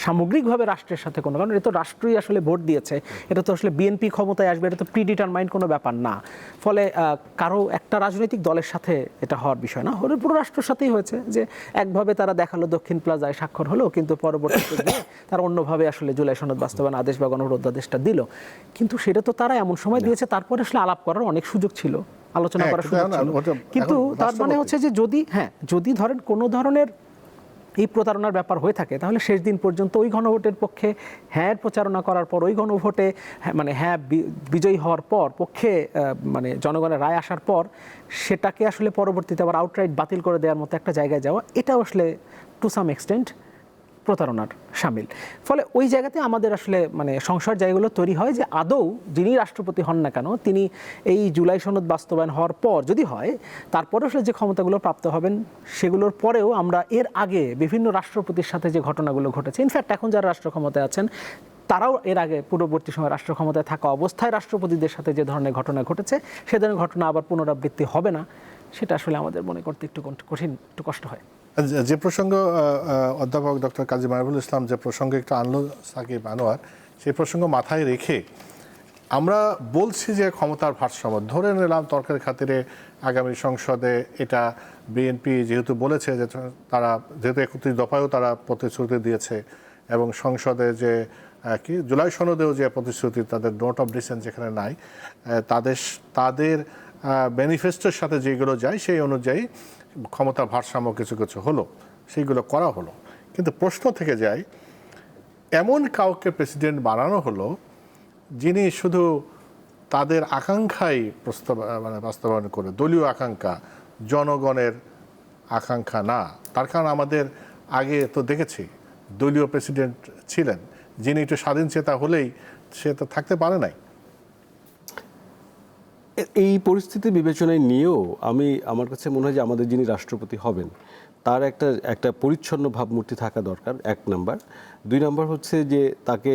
সামগ্রিকভাবে রাষ্ট্রের সাথে কোনো, কারণ এটা তো রাষ্ট্রই আসলে ভোট দিয়েছে, এটা তো আসলে বিএনপি ক্ষমতায় আসবে, এটা তো প্রিডিটারমাইন্ড কোনো ব্যাপার না। ফলে কারো একটা রাজনৈতিক দলের সাথে এটা হওয়ার বিষয় না, হলে পুরো রাষ্ট্রের সাথেই হয়েছে যে একভাবে তারা দেখালো দক্ষিণ প্লাজায় স্বাক্ষর হলো, কিন্তু পরবর্তীতে গিয়ে তারা অন্যভাবে আসলে জুলাই সনদ বাস্তবায়ন আদেশ বা গণভোট অধ্যাদেশটা দিল। কিন্তু সেটা তো তারা এমন সময় দিয়েছে, তারপরে আসলে আলাপ করার অনেক সুযোগ ছিল, আলোচনা হ্যাঁ, করা কিন্তু সুযোগ এখন ছিল। ওটা কিন্তু এখন তার মানে বাস্তবতা। হচ্ছে যে যদি ধরেন কোনো ধরনের এই প্রতারণার ব্যাপার হয়ে থাকে, তাহলে শেষ দিন পর্যন্ত ওই গণভোটের পক্ষে হ্যাঁ প্রচারণা করার পর, ওই গণভোটে মানে বিজয়ী হওয়ার পর পক্ষে মানে জনগণের রায় আসার পর সেটাকে আসলে পরবর্তীতে আবার আউটরাইট বাতিল করে দেওয়ার মতো একটা জায়গায় যাওয়া, এটাও আসলে টু সাম এক্সটেন্ট প্রতারণার শামিল। ফলে ওই জায়গাতে আমাদের আসলে মানে সংশয়ের জায়গাগুলো তৈরি হয় যে আদৌ যিনি রাষ্ট্রপতি হন না কেন, তিনি এই জুলাই সনদ বাস্তবায়ন হওয়ার পর যদি হয়, তারপরে আসলে যে ক্ষমতাগুলো প্রাপ্ত হবেন সেগুলোর পরেও আমরা এর আগে বিভিন্ন রাষ্ট্রপতির সাথে যে ঘটনাগুলো ঘটেছে, ইনফ্যাক্ট এখন যারা রাষ্ট্র ক্ষমতায় আছেন তারাও এর আগে পূর্ববর্তী সময় রাষ্ট্র ক্ষমতায় থাকা অবস্থায় রাষ্ট্রপতিদের সাথে যে ধরনের ঘটনা ঘটেছে সে ধরনের ঘটনা আবার পুনরাবৃত্তি হবে না, সেটা আসলে আমাদের মনে করতে একটু কঠিন, একটু কষ্ট হয়। যে প্রসঙ্গ অধ্যাপক ডক্টর কাজী মাহবুবুল ইসলাম যে প্রসঙ্গে একটু আনলো সাকিব আনোয়ার, সেই প্রসঙ্গ মাথায় রেখে আমরা বলছি যে ক্ষমতার ভারসাম্য ধরে নিলাম তর্কের খাতিরে আগামী সংসদে, এটা বিএনপি যেহেতু বলেছে যে তারা যেহেতু 31 দফায়ও তারা প্রতিশ্রুতি দিয়েছে এবং সংসদে যে কি জুলাই সনদেও যে প্রতিশ্রুতি তাদের নোট অফ ডিসেন্ট যেখানে নাই, তাদের ম্যানিফেস্টোর সাথে যেগুলো যায় সেই অনুযায়ী ক্ষমতার ভারসাম্য কিছু কিছু হলো, সেইগুলো করা হলো। কিন্তু প্রশ্ন থেকে যায়, এমন কাউকে প্রেসিডেন্ট বানানো হলো যিনি শুধু তাদের আকাঙ্ক্ষাই বাস্তবায়ন করে, দলীয় আকাঙ্ক্ষা, জনগণের আকাঙ্ক্ষা না। তার কারণ আমাদের আগে তো দেখেছি দলীয় প্রেসিডেন্ট ছিলেন, যিনি একটু স্বাধীন চেতা হলেই সে তো থাকতে পারে নাই। এই পরিস্থিতি বিবেচনায় নিয়েও আমার কাছে মনে হয় যে আমাদের যিনি রাষ্ট্রপতি হবেন তার একটা পরিচ্ছন্ন ভাবমূর্তি থাকা দরকার, 1 নাম্বার। 2 নাম্বার হচ্ছে যে তাকে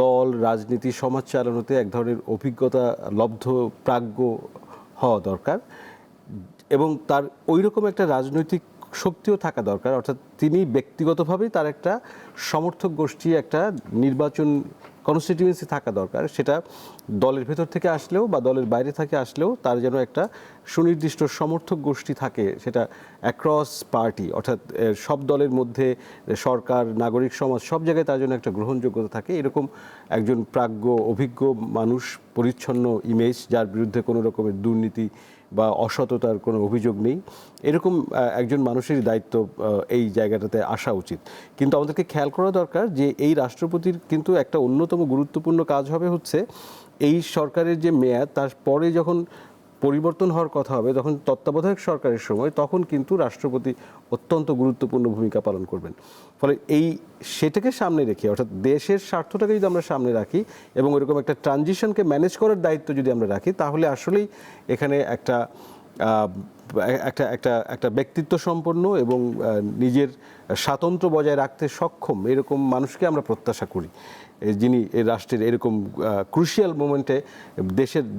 দল, রাজনীতি, সমাজ চালানোতে এক ধরনের অভিজ্ঞতা লব্ধ প্রাজ্ঞ হওয়া দরকার এবং তার ওই রকম একটা রাজনৈতিক শক্তিও থাকা দরকার, অর্থাৎ তিনি ব্যক্তিগতভাবেই তার একটা সমর্থক গোষ্ঠী, একটা নির্বাচন কনস্টিটিউয়েন্সি থাকা দরকার। সেটা দলের ভেতর থেকে আসলেও বা দলের বাইরে থেকে আসলেও তার যেন একটা সুনির্দিষ্ট সমর্থক গোষ্ঠী থাকে, সেটা অ্যাক্রস পার্টি, অর্থাৎ সব দলের মধ্যে, সরকার, নাগরিক সমাজ, সব জায়গায় তার জন্য একটা গ্রহণযোগ্যতা থাকে। এরকম একজন প্রাজ্ঞ, অভিজ্ঞ মানুষ, পরিচ্ছন্ন ইমেজ, যার বিরুদ্ধে কোনো রকমের দুর্নীতি বা অসততার কোনো অভিযোগ নেই, এরকম একজন মানুষেরই দায়িত্ব এই জায়গাটাতে আসা উচিত। কিন্তু আমাদেরকে খেয়াল করা দরকার যে এই রাষ্ট্রপতির কিন্তু একটা অন্যতম গুরুত্বপূর্ণ কাজ হবে হচ্ছে এই সরকারের যে মেয়াদ, তারপরে যখন পরিবর্তন হওয়ার কথা হবে, তখন তত্ত্বাবধায়ক সরকারের সময়, তখন কিন্তু রাষ্ট্রপতি অত্যন্ত গুরুত্বপূর্ণ ভূমিকা পালন করবেন। ফলে সেটাকে সামনে রেখে, অর্থাৎ দেশের স্বার্থটাকে যদি আমরা সামনে রাখি এবং এরকম একটা ট্রানজিশনকে ম্যানেজ করার দায়িত্ব যদি আমরা রাখি, তাহলে আসলেই এখানে একটা ব্যক্তিত্ব সম্পন্ন এবং নিজের স্বাতন্ত্র্য বজায় রাখতে সক্ষম এরকম মানুষকে আমরা প্রত্যাশা করি, যিনি এই রাষ্ট্রের এরকম ক্রুশিয়াল মোমেন্টে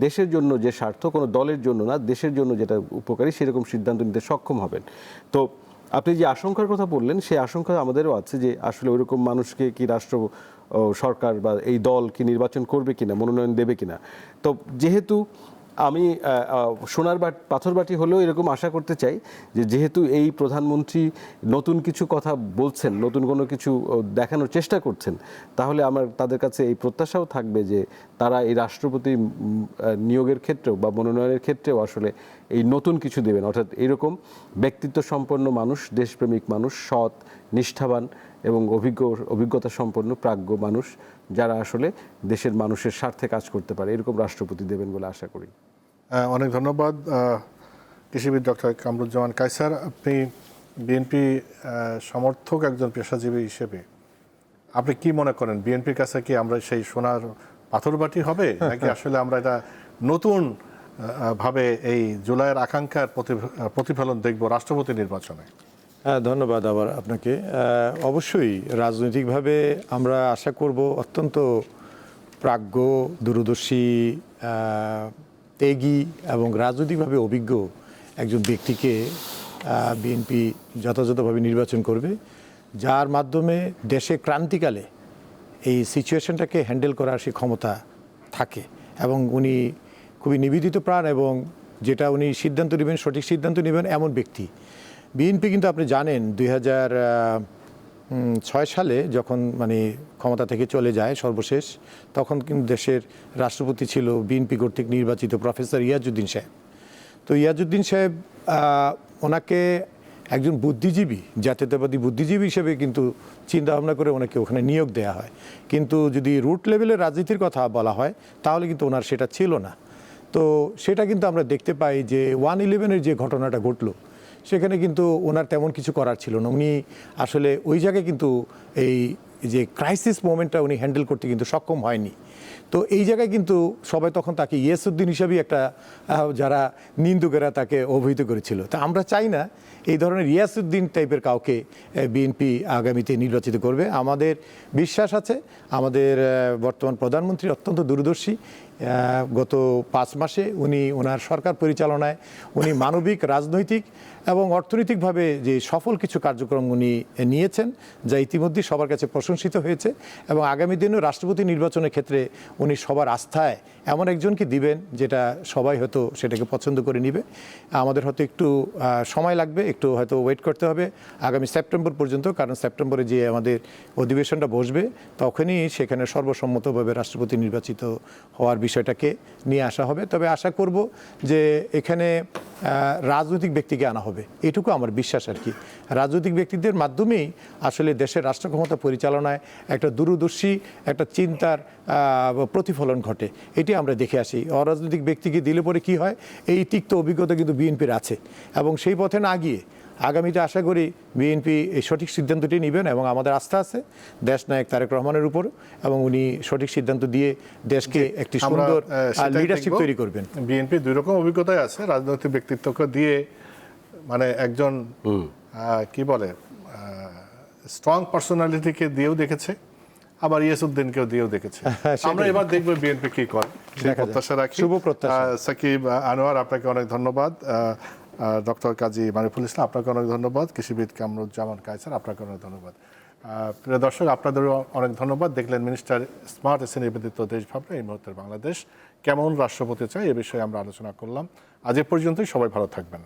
দেশের জন্য যে স্বার্থ, কোনো দলের জন্য না, দেশের জন্য যেটা উপকারী, সেরকম সিদ্ধান্ত নিতে সক্ষম হবেন। তো আপনি যে আশঙ্কার কথা বললেন, সেই আশঙ্কা আমাদেরও আছে যে আসলে ওইরকম মানুষকে কি সরকার বা এই দল কি নির্বাচন করবে কিনা, মনোনয়ন দেবে কিনা। তো যেহেতু আমি সোনার পাথরবাটি হলেও এরকম আশা করতে চাই যে যেহেতু এই প্রধানমন্ত্রী নতুন কিছু কথা বলছেন, নতুন কোনো কিছু দেখানোর চেষ্টা করছেন, তাহলে আমার তাদের কাছে এই প্রত্যাশাও থাকবে যে তারা এই রাষ্ট্রপতি নিয়োগের ক্ষেত্রেও বা মনোনয়নের ক্ষেত্রেও আসলে এই নতুন কিছু দেবেন, অর্থাৎ এরকম ব্যক্তিত্ব সম্পন্ন মানুষ, দেশপ্রেমিক মানুষ, সৎ, নিষ্ঠাবান এবং অভিজ্ঞতা সম্পন্ন প্রাজ্ঞ মানুষ, যারা আসলে দেশের মানুষের স্বার্থে কাজ করতে পারে, এরকম রাষ্ট্রপতি দেবেন বলে আশা করি। অনেক ধন্যবাদ কৃষিবিদ ডক্টর কামরুজ্জামান কায়সার। আপনি বিএনপি সমর্থক একজন পেশাজীবী হিসেবে আপনি কি মনে করেন, বিএনপির কাছে কি আমরা সেই সোনার পাথরবাটি হবে, নাকি আসলে আমরা এটা নতুন ভাবে এই জুলাইয়ের আকাঙ্ক্ষার প্রতিফলন দেখব রাষ্ট্রপতি নির্বাচনে? হ্যাঁ, ধন্যবাদ আবার আপনাকে। অবশ্যই রাজনৈতিকভাবে আমরা আশা করব অত্যন্ত প্রাজ্ঞ, দূরদর্শী, ত্যাগী এবং রাজনৈতিকভাবে অভিজ্ঞ একজন ব্যক্তিকে বিএনপি যথাযথভাবে নির্বাচন করবে, যার মাধ্যমে দেশে ক্রান্তিকালে এই সিচুয়েশনটাকে হ্যান্ডেল করার সে ক্ষমতা থাকে এবং উনি খুবই নিবেদিত প্রাণ এবং যেটা উনি সিদ্ধান্ত নেবেন, সঠিক সিদ্ধান্ত নেবেন এমন ব্যক্তি। বিএনপি কিন্তু আপনি জানেন 2006 সালে যখন ক্ষমতা থেকে চলে যায় সর্বশেষ, তখন কিন্তু দেশের রাষ্ট্রপতি ছিল বিএনপি কর্তৃক নির্বাচিত প্রফেসর ইয়াজউদ্দিন সাহেব। তো ইয়াজউদ্দিন সাহেব ওনাকে একজন বুদ্ধিজীবী, জাতীয়তাবাদী বুদ্ধিজীবী হিসেবে কিন্তু চিন্তা ভাবনা করে ওনাকে ওখানে নিয়োগ দেওয়া হয়। কিন্তু যদি রুট লেভেলের রাজনীতির কথা বলা হয় তাহলে কিন্তু ওনার সেটা ছিল না। তো সেটা কিন্তু আমরা দেখতে পাই যে 1/11-এর যে ঘটনাটা ঘটলো সেখানে কিন্তু ওনার তেমন কিছু করার ছিল না। উনি আসলে ওই জায়গায় কিন্তু এই যে ক্রাইসিস মোমেন্টটা উনি হ্যান্ডেল করতে কিন্তু সক্ষম হয়নি। তো এই জায়গায় কিন্তু সবাই তখন তাকে ইয়াসউদ্দিন হিসাবেই একটা যারা নিন্দুকেরা তাকে অভিহিত করেছিল। তা আমরা চাই না এই ধরনের ইয়াসউদ্দিন টাইপের কাউকে বিএনপি আগামীতে নির্বাচিত করবে। আমাদের বিশ্বাস আছে আমাদের বর্তমান প্রধানমন্ত্রী অত্যন্ত দূরদর্শী। গত 5 মাসে উনি ওনার সরকার পরিচালনায় উনি মানবিক, রাজনৈতিক এবং অর্থনৈতিকভাবে যে সফল কিছু কার্যক্রম উনি নিয়েছেন যা ইতিমধ্যে সবার কাছে প্রশংসিত হয়েছে, এবং আগামী দিনেও রাষ্ট্রপতি নির্বাচনের ক্ষেত্রে উনি সবার আস্থায় এমন একজনকে দিবেন যেটা সবাই হয়তো সেটাকে পছন্দ করে নিবে। আমাদের হয়তো একটু সময় লাগবে, একটু হয়তো ওয়েট করতে হবে আগামী সেপ্টেম্বর পর্যন্ত, কারণ সেপ্টেম্বরে যে আমাদের অধিবেশনটা বসবে তখনই সেখানে সর্বসম্মতভাবে রাষ্ট্রপতি নির্বাচিত হওয়ার বিষয়টাকে নিয়ে আসা হবে। তবে আশা করব যে এখানে রাজনৈতিক ব্যক্তিকে আনা হবে, এটুকু আমার বিশ্বাস আর কি। রাজনৈতিক ব্যক্তিদের মাধ্যমেই আসলে দেশের রাষ্ট্র ক্ষমতা পরিচালনায় একটা দূরদর্শী একটা চিন্তার প্রতিফলন ঘটে, এটি আমরা দেখে আসি। অরাজনৈতিক ব্যক্তিকে দিলে পরে কি হয়, এই তিক্ত অভিজ্ঞতা কিন্তু বিএনপির আছে, এবং সেই পথে না গিয়ে আগামীতে আশা করি বিএনপি এই সঠিক সিদ্ধান্তটি নেবেন, এবং আমাদের আস্থা আছে দেশনায়ক তারেক রহমানের উপর, এবং উনি সঠিক সিদ্ধান্ত দিয়ে দেশকে একটি সুন্দর লিডারশিপ তৈরি করবেন। বিএনপি দুই রকম অভিজ্ঞতায় আছে, রাজনৈতিক ব্যক্তিত্বকে দিয়ে মানে একজন কি বলে স্ট্রং পার্সোনালিটিকে দিয়েও দেখেছে, আবার ইয়াসউদ্দিনকেও দিয়েও দেখেছে। আমরা এবার দেখবো বিএনপি কি করে, সেই প্রত্যাশা রাখি। শুভ প্রত্যাশা। সাকিব আনোয়ার, আপনাকে অনেক ধন্যবাদ। ডক্টর কাজী মারিফুল ইসলাম, আপনাকে অনেক ধন্যবাদ। কৃষিবিদ কামরুজ্জামান কায়সার, আপনাকে অনেক ধন্যবাদ। প্রিয় দর্শক, আপনাদেরও অনেক ধন্যবাদ। দেখলেন মিনিস্টার স্মার্ট এসে নিবেদিত দেশ ভাবনা এই মুহূর্তের বাংলাদেশ কেমন রাষ্ট্রপতি চাই এ বিষয়ে আমরা আলোচনা করলাম। আজ এ পর্যন্তই, সবাই ভালো থাকবেন।